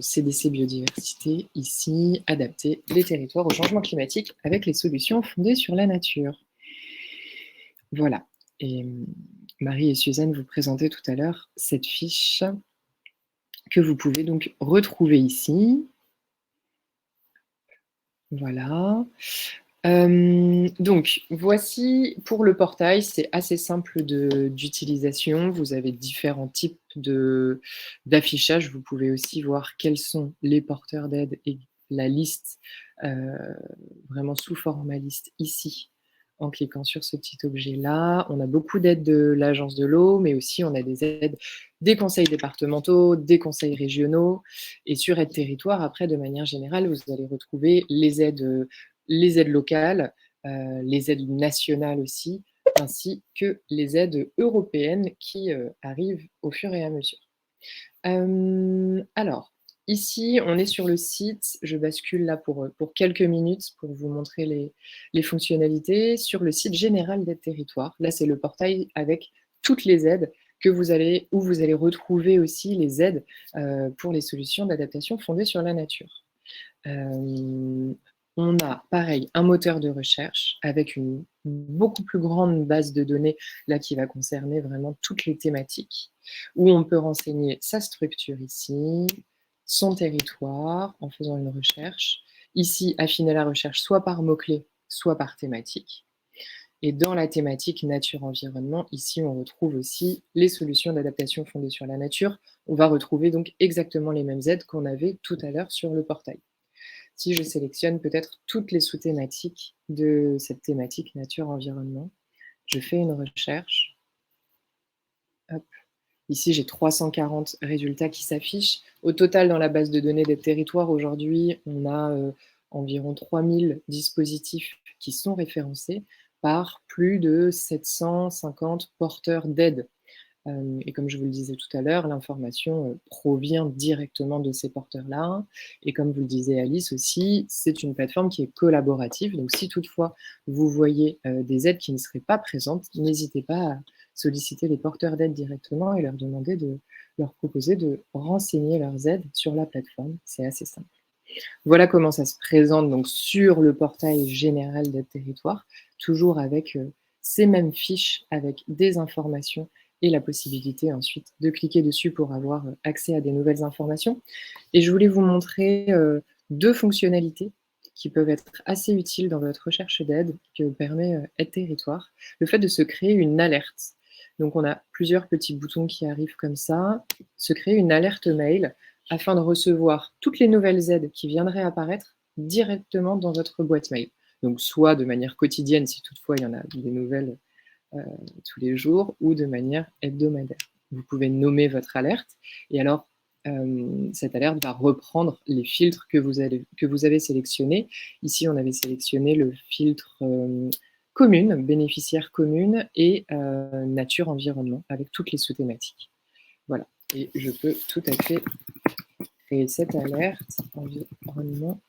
CDC Biodiversité, ici, adapter les territoires au changement climatique avec les solutions fondées sur la nature. Voilà. Et Marie et Suzanne vous présentaient tout à l'heure cette fiche que vous pouvez donc retrouver ici. Voilà. Donc, voici pour le portail, c'est assez simple d'utilisation. Vous avez différents types d'affichage. Vous pouvez aussi voir quels sont les porteurs d'aide et la liste, vraiment sous format liste ici, en cliquant sur ce petit objet-là. On a beaucoup d'aides de l'Agence de l'eau, mais aussi on a des aides des conseils départementaux, des conseils régionaux. Et sur Aide Territoire, après, de manière générale, vous allez retrouver les aides locales, les aides nationales aussi, ainsi que les aides européennes qui arrivent au fur et à mesure. Alors, ici, on est sur le site. Je bascule là pour quelques minutes pour vous montrer les fonctionnalités. Sur le site général d'Aide Territoire, là, c'est le portail avec toutes les aides où vous allez retrouver aussi les aides pour les solutions d'adaptation fondées sur la nature. On a, pareil, un moteur de recherche avec une beaucoup plus grande base de données, là, qui va concerner vraiment toutes les thématiques, où on peut renseigner sa structure ici, son territoire, en faisant une recherche. Ici, affiner la recherche soit par mots-clés, soit par thématique. Et dans la thématique nature-environnement, ici, on retrouve aussi les solutions d'adaptation fondées sur la nature. On va retrouver donc exactement les mêmes aides qu'on avait tout à l'heure sur le portail. Si je sélectionne peut-être toutes les sous-thématiques de cette thématique nature-environnement, je fais une recherche. Hop. Ici, j'ai 340 résultats qui s'affichent. Au total, dans la base de données des territoires, aujourd'hui, on a environ 3000 dispositifs qui sont référencés par plus de 750 porteurs d'aide. Et comme je vous le disais tout à l'heure, l'information provient directement de ces porteurs-là. Et comme vous le disait Alice aussi, c'est une plateforme qui est collaborative. Donc si toutefois vous voyez des aides qui ne seraient pas présentes, n'hésitez pas à solliciter les porteurs d'aide directement et leur demander de leur proposer de renseigner leurs aides sur la plateforme. C'est assez simple. Voilà comment ça se présente donc sur le portail général d'Aide Territoire, toujours avec ces mêmes fiches, avec des informations et la possibilité ensuite de cliquer dessus pour avoir accès à des nouvelles informations. Et je voulais vous montrer deux fonctionnalités qui peuvent être assez utiles dans votre recherche d'aide que permet Aide Territoire. Le fait de se créer une alerte. Donc on a plusieurs petits boutons qui arrivent comme ça. Se créer une alerte mail afin de recevoir toutes les nouvelles aides qui viendraient apparaître directement dans votre boîte mail. Donc soit de manière quotidienne, si toutefois il y en a des nouvelles tous les jours, ou de manière hebdomadaire. Vous pouvez nommer votre alerte, et alors cette alerte va reprendre les filtres que vous avez sélectionnés. Ici, on avait sélectionné le filtre commune, bénéficiaire commune, et nature-environnement, avec toutes les sous-thématiques. Voilà, et je peux tout à fait créer cette alerte, environnement,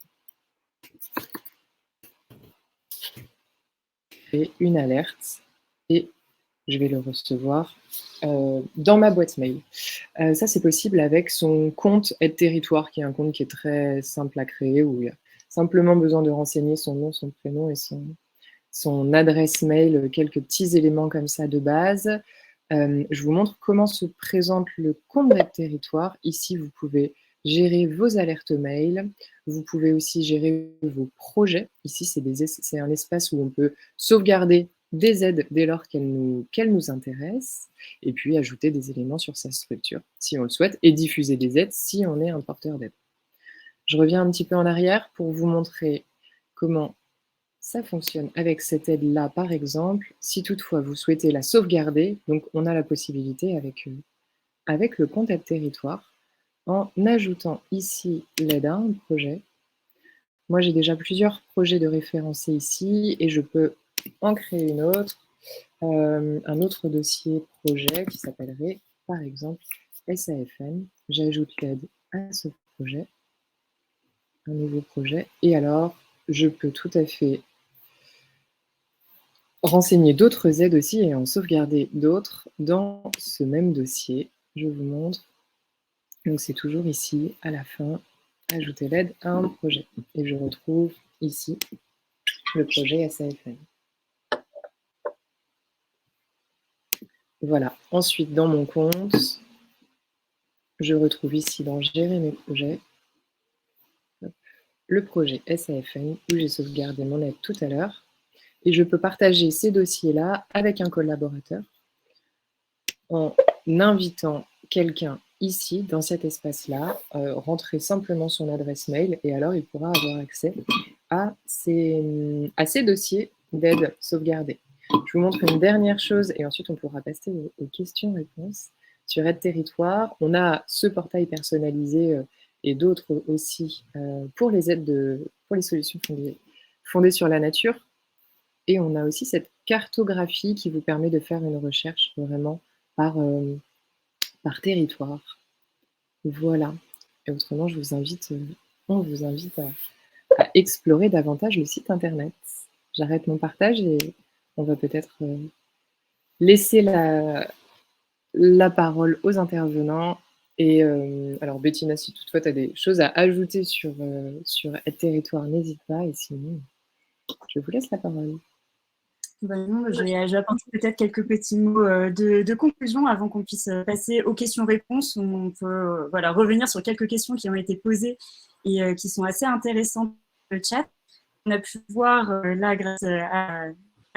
et une alerte, et je vais le recevoir dans ma boîte mail. Ça, c'est possible avec son compte Aide Territoire, qui est un compte qui est très simple à créer, où il y a simplement besoin de renseigner son nom, son prénom et son adresse mail, quelques petits éléments comme ça de base. Je vous montre comment se présente le compte d'Aide Territoire. Ici, vous pouvez gérer vos alertes mail. Vous pouvez aussi gérer vos projets. Ici, c'est un espace où on peut sauvegarder des aides dès lors qu'elles nous intéressent, et puis ajouter des éléments sur sa structure, si on le souhaite, et diffuser des aides si on est un porteur d'aide. Je reviens un petit peu en arrière pour vous montrer comment ça fonctionne avec cette aide-là, par exemple. Si toutefois vous souhaitez la sauvegarder, donc on a la possibilité avec le compte Aide Territoire, en ajoutant ici l'aide à un projet. Moi, j'ai déjà plusieurs projets de référencés ici, et je peux en créer une autre, un autre dossier projet qui s'appellerait par exemple SAFN. J'ajoute l'aide à ce projet, un nouveau projet, et alors je peux tout à fait renseigner d'autres aides aussi et en sauvegarder d'autres dans ce même dossier. Je vous montre. Donc c'est toujours ici à la fin, ajouter l'aide à un projet, et je retrouve ici le projet SAFN. Voilà, ensuite dans mon compte, je retrouve ici dans Gérer mes projets, le projet SAFN où j'ai sauvegardé mon aide tout à l'heure, et je peux partager ces dossiers-là avec un collaborateur en invitant quelqu'un ici, dans cet espace-là, rentrer simplement son adresse mail, et alors il pourra avoir accès à ces dossiers d'aide sauvegardée. Je vous montre une dernière chose et ensuite on pourra passer aux questions-réponses. Sur Aide Territoire, on a ce portail personnalisé et d'autres aussi pour les aides pour les solutions fondées sur la nature. Et on a aussi cette cartographie qui vous permet de faire une recherche vraiment par territoire. Voilà. Et autrement, on vous invite à explorer davantage le site internet. J'arrête mon partage et on va peut-être laisser la parole aux intervenants. Et alors, Bettina, si toutefois tu as des choses à ajouter sur Aide Territoire, n'hésite pas. Et sinon, je vous laisse la parole. Non, je vais apporter peut-être quelques petits mots de conclusion avant qu'on puisse passer aux questions-réponses. On peut revenir sur quelques questions qui ont été posées et qui sont assez intéressantes dans le chat. On a pu voir là, grâce à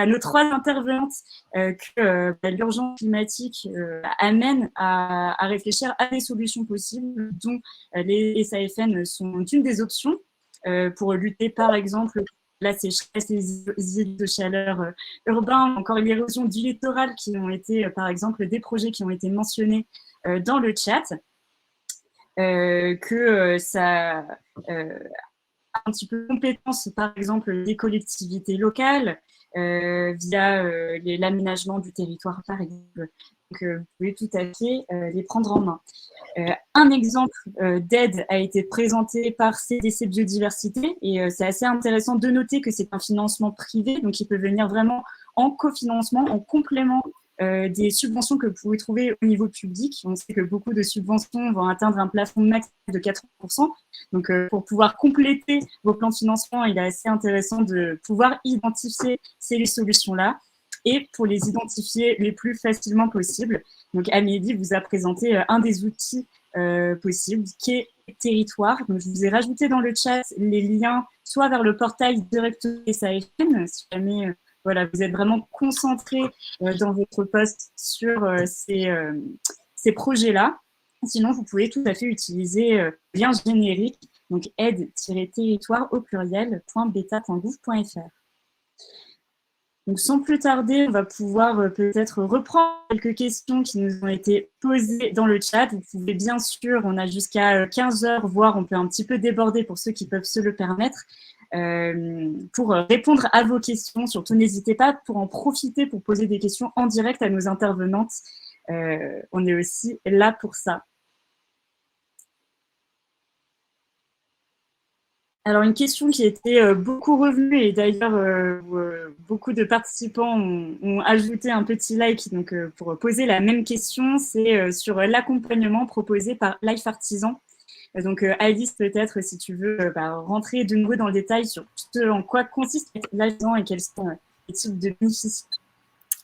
nos 3 intervenantes, que l'urgence climatique amène à réfléchir à des solutions possibles, dont les SAFN sont une des options pour lutter, par exemple, la sécheresse, les îles de chaleur urbains, encore l'érosion du littoral, qui ont été, par exemple, des projets qui ont été mentionnés dans le chat, que ça a un petit peu de compétences, par exemple, des collectivités locales, via l'aménagement du territoire, par exemple. Donc, vous pouvez tout à fait les prendre en main. Un exemple d'aide a été présenté par CDC Biodiversité et c'est assez intéressant de noter que c'est un financement privé, donc il peut venir vraiment en cofinancement, en complément des subventions que vous pouvez trouver au niveau public. On sait que beaucoup de subventions vont atteindre un plafond max de 80%. Donc, pour pouvoir compléter vos plans de financement, il est assez intéressant de pouvoir identifier ces solutions-là et pour les identifier les plus facilement possible. Donc, Amélie vous a présenté un des outils possibles qui est Territoire. Donc, je vous ai rajouté dans le chat les liens soit vers le portail directement SAFN, si jamais vous êtes vraiment concentré dans votre poste sur ces projets-là. Sinon, vous pouvez tout à fait utiliser le lien générique, donc aide-territoire au pluriel.beta.gouv.fr. Donc, sans plus tarder, on va pouvoir peut-être reprendre quelques questions qui nous ont été posées dans le chat. Vous pouvez bien sûr, on a jusqu'à 15 heures, voire on peut un petit peu déborder pour ceux qui peuvent se le permettre, pour répondre à vos questions. Surtout, n'hésitez pas pour en profiter pour poser des questions en direct à nos intervenantes. On est aussi là pour ça. Alors, une question qui était beaucoup revenue et d'ailleurs, beaucoup de participants ont ajouté un petit like donc, pour poser la même question, c'est sur l'accompagnement proposé par Life Artisan. Donc, Alice, peut-être, si tu veux rentrer de nouveau dans le détail sur en quoi consiste l'artisan et quels sont les types de bénéfices.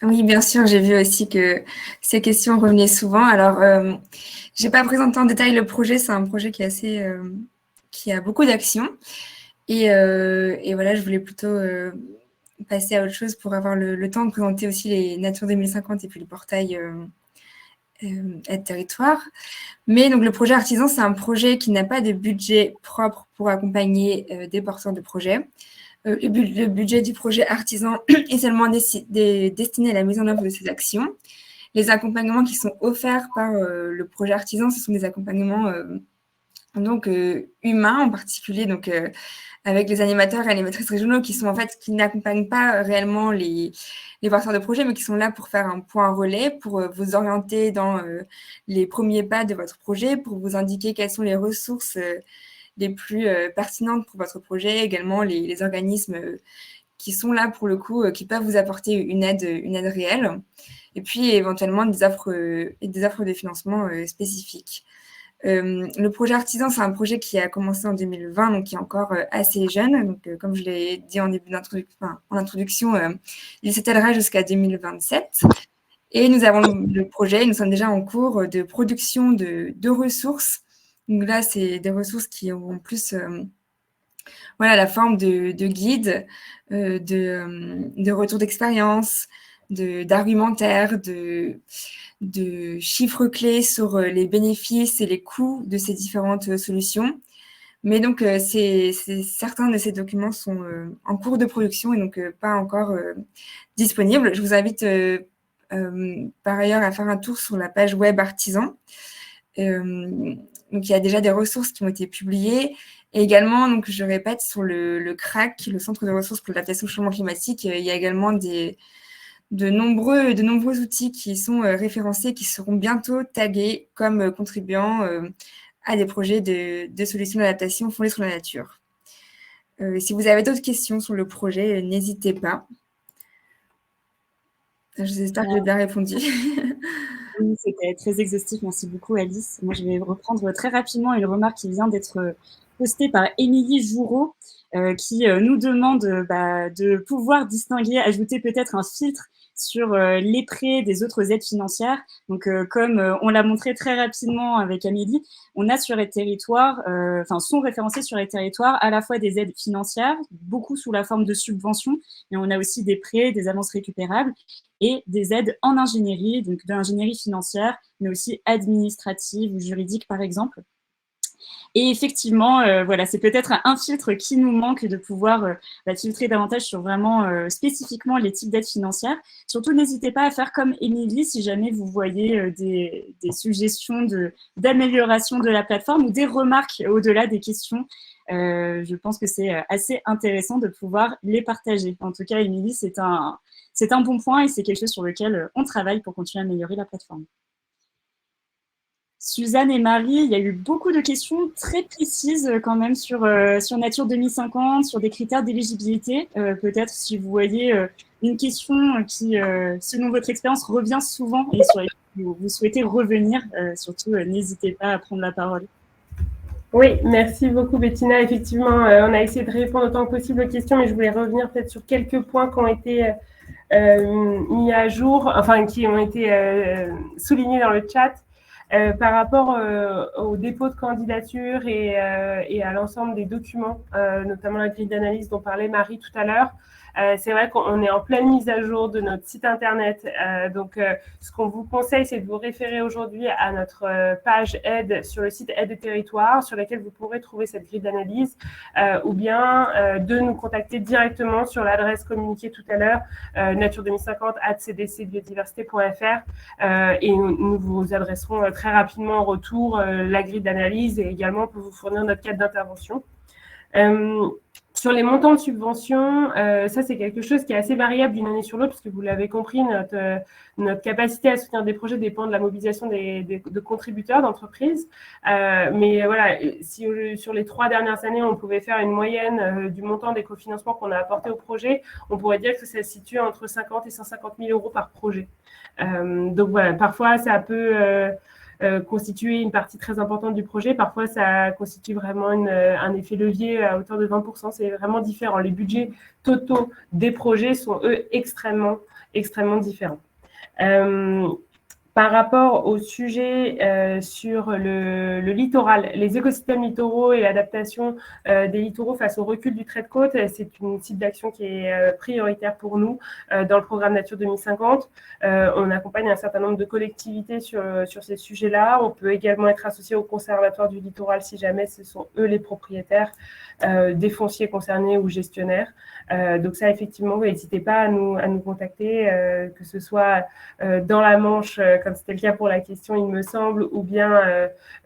Oui, bien sûr, j'ai vu aussi que ces questions revenaient souvent. Alors, je n'ai pas présenté en détail le projet, c'est un projet qui est assez... qui a beaucoup d'actions. Et voilà, je voulais plutôt passer à autre chose pour avoir le temps de présenter aussi les Nature 2050 et puis le portail Aide Territoire. Mais donc, le projet Artisan, c'est un projet qui n'a pas de budget propre pour accompagner des porteurs de projets. Le budget du projet Artisan est seulement destiné à la mise en œuvre de ces actions. Les accompagnements qui sont offerts par le projet Artisan, ce sont des accompagnements humains en particulier, donc avec les animateurs et animatrices régionaux qui n'accompagnent pas réellement les porteurs de projets, mais qui sont là pour faire un point relais, pour vous orienter dans les premiers pas de votre projet, pour vous indiquer quelles sont les ressources les plus pertinentes pour votre projet, également les organismes qui sont là pour le coup, qui peuvent vous apporter une aide réelle, et puis éventuellement des offres de financement spécifiques. Le projet Artisan, c'est un projet qui a commencé en 2020, donc qui est encore assez jeune. Donc, comme je l'ai dit en introduction, il s'étalera jusqu'à 2027. Et nous avons le projet, nous sommes déjà en cours de production de ressources. Donc là, c'est des ressources qui ont plus la forme de guides, de retours d'expérience, d'argumentaires, de chiffres clés sur les bénéfices et les coûts de ces différentes solutions, Mais donc, certains de ces documents sont en cours de production et donc pas encore disponibles. Je vous invite par ailleurs à faire un tour sur la page web Artisan. Donc, il y a déjà des ressources qui ont été publiées. Et également, donc, je répète, sur le CRAC, le Centre de ressources pour l'adaptation au changement climatique, il y a également de nombreux outils qui sont référencés, qui seront bientôt tagués comme contribuant à des projets de solutions d'adaptation fondées sur la nature. Si vous avez d'autres questions sur le projet, n'hésitez pas. J'espère que j'ai bien répondu. Oui, c'était très exhaustif. Merci beaucoup, Alice. Moi, je vais reprendre très rapidement une remarque qui vient d'être postée par Émilie Joureau, qui nous demande de pouvoir distinguer, ajouter peut-être un filtre sur les prêts des autres aides financières. Donc, comme on l'a montré très rapidement avec Amélie, on a sur les territoires, sont référencés sur les territoires à la fois des aides financières, beaucoup sous la forme de subventions, mais on a aussi des prêts, des avances récupérables et des aides en ingénierie, donc de l'ingénierie financière, mais aussi administrative ou juridique, par exemple. Et effectivement, c'est peut-être un filtre qui nous manque de pouvoir filtrer davantage sur vraiment spécifiquement les types d'aides financières. Surtout, n'hésitez pas à faire comme Émilie si jamais vous voyez des suggestions d'amélioration de la plateforme ou des remarques au-delà des questions. Je pense que c'est assez intéressant de pouvoir les partager. En tout cas, Émilie, c'est un bon point et c'est quelque chose sur lequel on travaille pour continuer à améliorer la plateforme. Suzanne et Marie, il y a eu beaucoup de questions très précises quand même sur Nature 2050, sur des critères d'éligibilité. Peut-être si vous voyez une question qui, selon votre expérience, revient souvent et sur laquelle vous souhaitez revenir, surtout n'hésitez pas à prendre la parole. Oui, merci beaucoup Bettina. Effectivement, on a essayé de répondre autant que possible aux questions, mais je voulais revenir peut-être sur quelques points qui ont été mis à jour, qui ont été soulignés dans le chat. Par rapport au dépôt de candidature et à l'ensemble des documents, notamment la grille d'analyse dont parlait Marie tout à l'heure. C'est vrai qu'on est en pleine mise à jour de notre site internet. Donc, ce qu'on vous conseille, c'est de vous référer aujourd'hui à notre page aide sur le site Aide et Territoire, sur laquelle vous pourrez trouver cette grille d'analyse, ou bien de nous contacter directement sur l'adresse communiquée tout à l'heure, nature2050@cdcbiodiversité.fr, et nous vous adresserons très rapidement en retour la grille d'analyse et également pour vous fournir notre cadre d'intervention. Sur les montants de subvention, ça c'est quelque chose qui est assez variable d'une année sur l'autre, puisque vous l'avez compris, notre capacité à soutenir des projets dépend de la mobilisation de contributeurs d'entreprises. Mais voilà, si sur les 3 dernières années, on pouvait faire une moyenne du montant des cofinancements qu'on a apporté au projet, on pourrait dire que ça se situe entre 50 et 150 000 euros par projet. Donc voilà, parfois ça peut constituer une partie très importante du projet. Parfois, ça constitue vraiment un effet levier à hauteur de 20%. C'est vraiment différent. Les budgets totaux des projets sont, eux, extrêmement différents. Par rapport au sujet sur le littoral, les écosystèmes littoraux et l'adaptation des littoraux face au recul du trait de côte, c'est une cible d'action qui est prioritaire pour nous dans le programme Nature 2050. On accompagne un certain nombre de collectivités sur ces sujets-là. On peut également être associé au Conservatoire du littoral si jamais ce sont eux les propriétaires des fonciers concernés ou gestionnaires. Donc ça, effectivement, n'hésitez pas à nous contacter, que ce soit dans la Manche, comme c'était le cas pour la question, il me semble, ou bien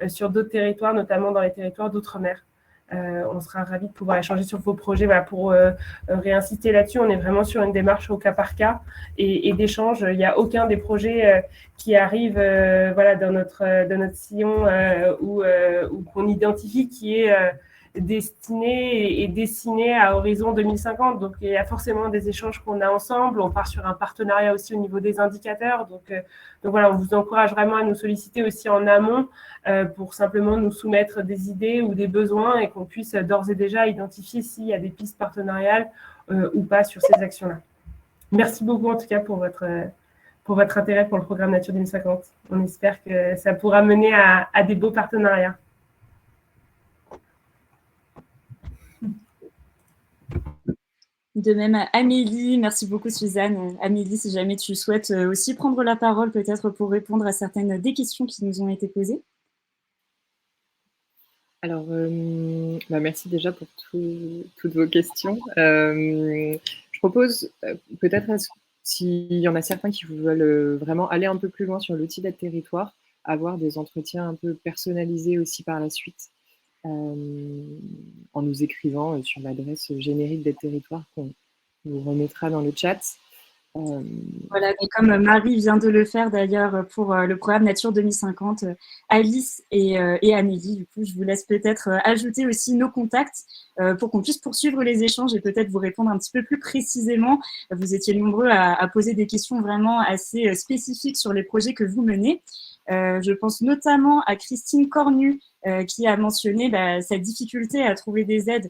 sur d'autres territoires, notamment dans les territoires d'outre-mer. On sera ravis de pouvoir échanger sur vos projets. Voilà, pour réinsister là-dessus, on est vraiment sur une démarche au cas par cas et d'échange. Il n'y a aucun des projets qui arrive dans notre sillon ou qu'on identifie qui est destiné et dessiné à horizon 2050. Donc, il y a forcément des échanges qu'on a ensemble. On part sur un partenariat aussi au niveau des indicateurs. Donc voilà, on vous encourage vraiment à nous solliciter aussi en amont pour simplement nous soumettre des idées ou des besoins et qu'on puisse d'ores et déjà identifier s'il y a des pistes partenariales ou pas sur ces actions-là. Merci beaucoup en tout cas pour votre intérêt pour le programme Nature 2050. On espère que ça pourra mener à des beaux partenariats. De même, Amélie, merci beaucoup Suzanne. Amélie, si jamais tu souhaites aussi prendre la parole, peut-être pour répondre à certaines des questions qui nous ont été posées. Alors, merci déjà pour toutes vos questions. Je propose peut-être s'il y en a certains qui veulent vraiment aller un peu plus loin sur l'outil d'aide territoire, avoir des entretiens un peu personnalisés aussi par la suite, en nous écrivant sur l'adresse générique d'aide territoire qu'on vous remettra dans le chat. Voilà, et comme Marie vient de le faire d'ailleurs pour le programme Nature 2050, Alice et Amélie, du coup, je vous laisse peut-être ajouter aussi nos contacts pour qu'on puisse poursuivre les échanges et peut-être vous répondre un petit peu plus précisément. Vous étiez nombreux à poser des questions vraiment assez spécifiques sur les projets que vous menez. Je pense notamment à Christine Cornu qui a mentionné sa difficulté à trouver des aides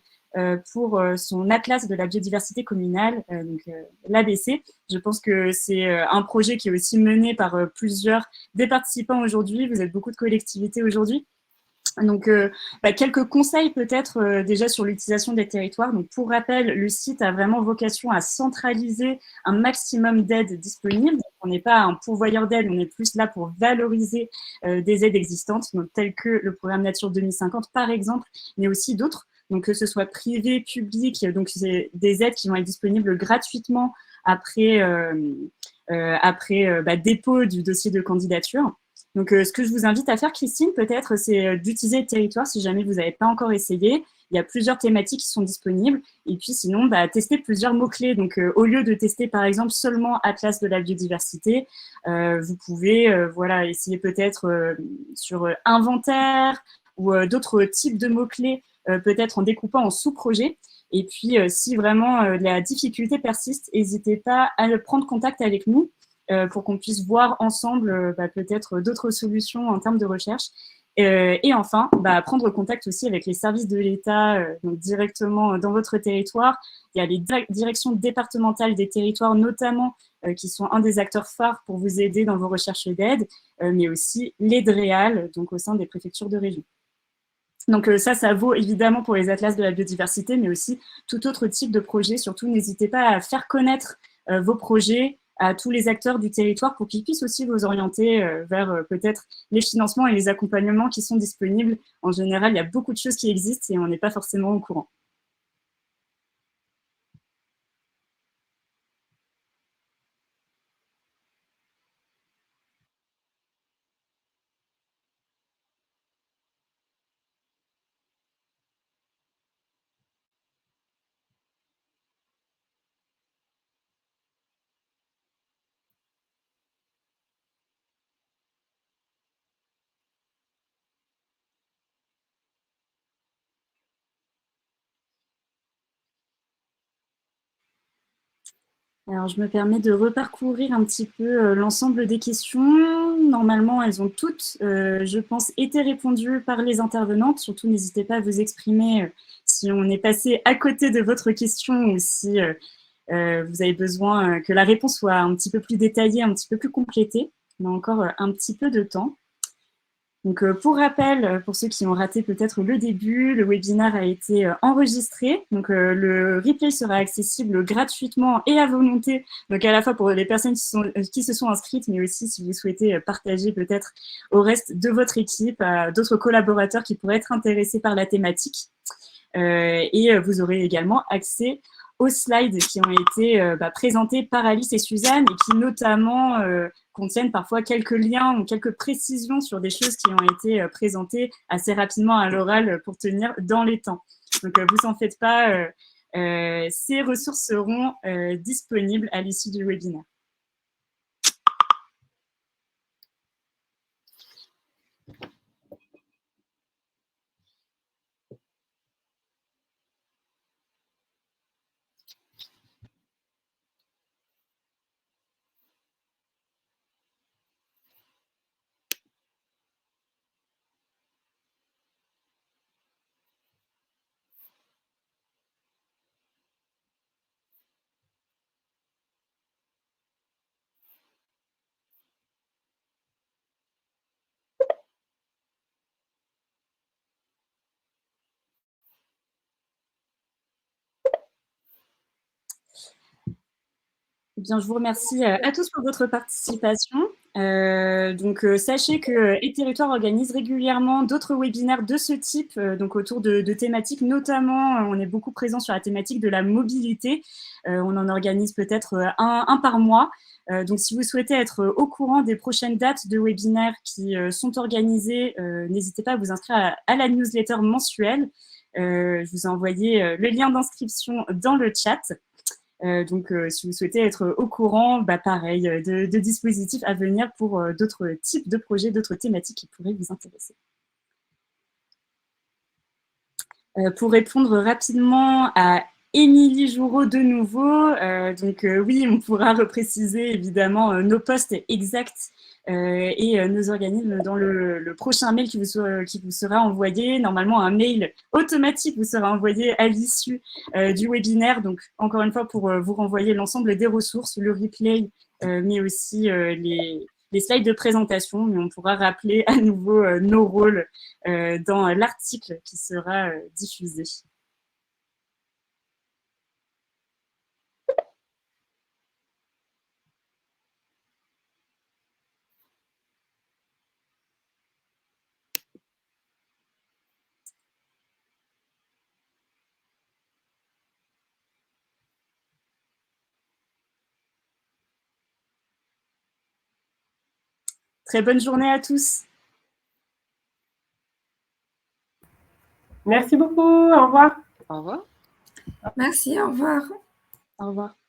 pour son atlas de la biodiversité communale, donc l'ABC. Je pense que c'est un projet qui est aussi mené par plusieurs des participants aujourd'hui. Vous êtes beaucoup de collectivités aujourd'hui. Donc, quelques conseils peut-être déjà sur l'utilisation des territoires. Donc, pour rappel, le site a vraiment vocation à centraliser un maximum d'aides disponibles. Donc, on n'est pas un pourvoyeur d'aide, on est plus là pour valoriser des aides existantes, donc, telles que le programme Nature 2050 par exemple, mais aussi d'autres. Donc, que ce soit privé, public, donc c'est des aides qui vont être disponibles gratuitement après dépôt du dossier de candidature. Donc, ce que je vous invite à faire, Christine, peut-être, c'est d'utiliser le territoire si jamais vous n'avez pas encore essayé. Il y a plusieurs thématiques qui sont disponibles. Et puis, sinon, tester plusieurs mots-clés. Donc, au lieu de tester, par exemple, seulement Atlas de la biodiversité, vous pouvez essayer peut-être sur inventaire ou d'autres types de mots-clés, peut-être en découpant en sous-projets. Et puis, si vraiment la difficulté persiste, n'hésitez pas à prendre contact avec nous pour qu'on puisse voir ensemble peut-être d'autres solutions en termes de recherche. Et enfin, prendre contact aussi avec les services de l'État donc directement dans votre territoire. Il y a les directions départementales des territoires notamment qui sont un des acteurs phares pour vous aider dans vos recherches d'aide, mais aussi les DREAL, donc au sein des préfectures de région. Donc ça vaut évidemment pour les atlas de la biodiversité, mais aussi tout autre type de projet. Surtout, n'hésitez pas à faire connaître vos projets à tous les acteurs du territoire pour qu'ils puissent aussi vous orienter vers peut-être les financements et les accompagnements qui sont disponibles. En général, il y a beaucoup de choses qui existent et on n'est pas forcément au courant. Alors, je me permets de reparcourir un petit peu l'ensemble des questions. Normalement, elles ont toutes, je pense, été répondues par les intervenantes. Surtout, n'hésitez pas à vous exprimer si on est passé à côté de votre question ou si vous avez besoin que la réponse soit un petit peu plus détaillée, un petit peu plus complétée. On a encore un petit peu de temps. Donc, pour rappel, pour ceux qui ont raté peut-être le début, le webinaire a été enregistré. Donc, le replay sera accessible gratuitement et à volonté, donc à la fois pour les personnes qui se sont inscrites, mais aussi si vous souhaitez partager peut-être au reste de votre équipe, à d'autres collaborateurs qui pourraient être intéressés par la thématique. Et vous aurez également accès aux slides qui ont été présentés par Alice et Suzanne et qui notamment contiennent parfois quelques liens ou quelques précisions sur des choses qui ont été présentées assez rapidement à l'oral pour tenir dans les temps. Donc, vous en faites pas, ces ressources seront disponibles à l'issue du webinaire. Eh bien, je vous remercie à tous pour votre participation. Sachez que Et-Territoires organise régulièrement d'autres webinaires de ce type, donc autour de thématiques, notamment, on est beaucoup présent sur la thématique de la mobilité. On en organise peut-être un par mois. Donc, si vous souhaitez être au courant des prochaines dates de webinaires qui sont organisées, n'hésitez pas à vous inscrire à la newsletter mensuelle. Je vous ai envoyé le lien d'inscription dans le chat. Si vous souhaitez être au courant, pareil, de dispositifs à venir pour d'autres types de projets, d'autres thématiques qui pourraient vous intéresser. Pour répondre rapidement à Émilie Joureau de nouveau, oui, on pourra repréciser évidemment nos postes exacts et nos organismes dans le prochain mail qui vous sera envoyé. Normalement, un mail automatique vous sera envoyé à l'issue du webinaire. Donc, encore une fois, pour vous renvoyer l'ensemble des ressources, le replay, mais aussi les slides de présentation. Mais on pourra rappeler à nouveau nos rôles dans l'article qui sera diffusé. Très bonne journée à tous. Merci beaucoup. Au revoir. Au revoir. Merci, au revoir. Au revoir.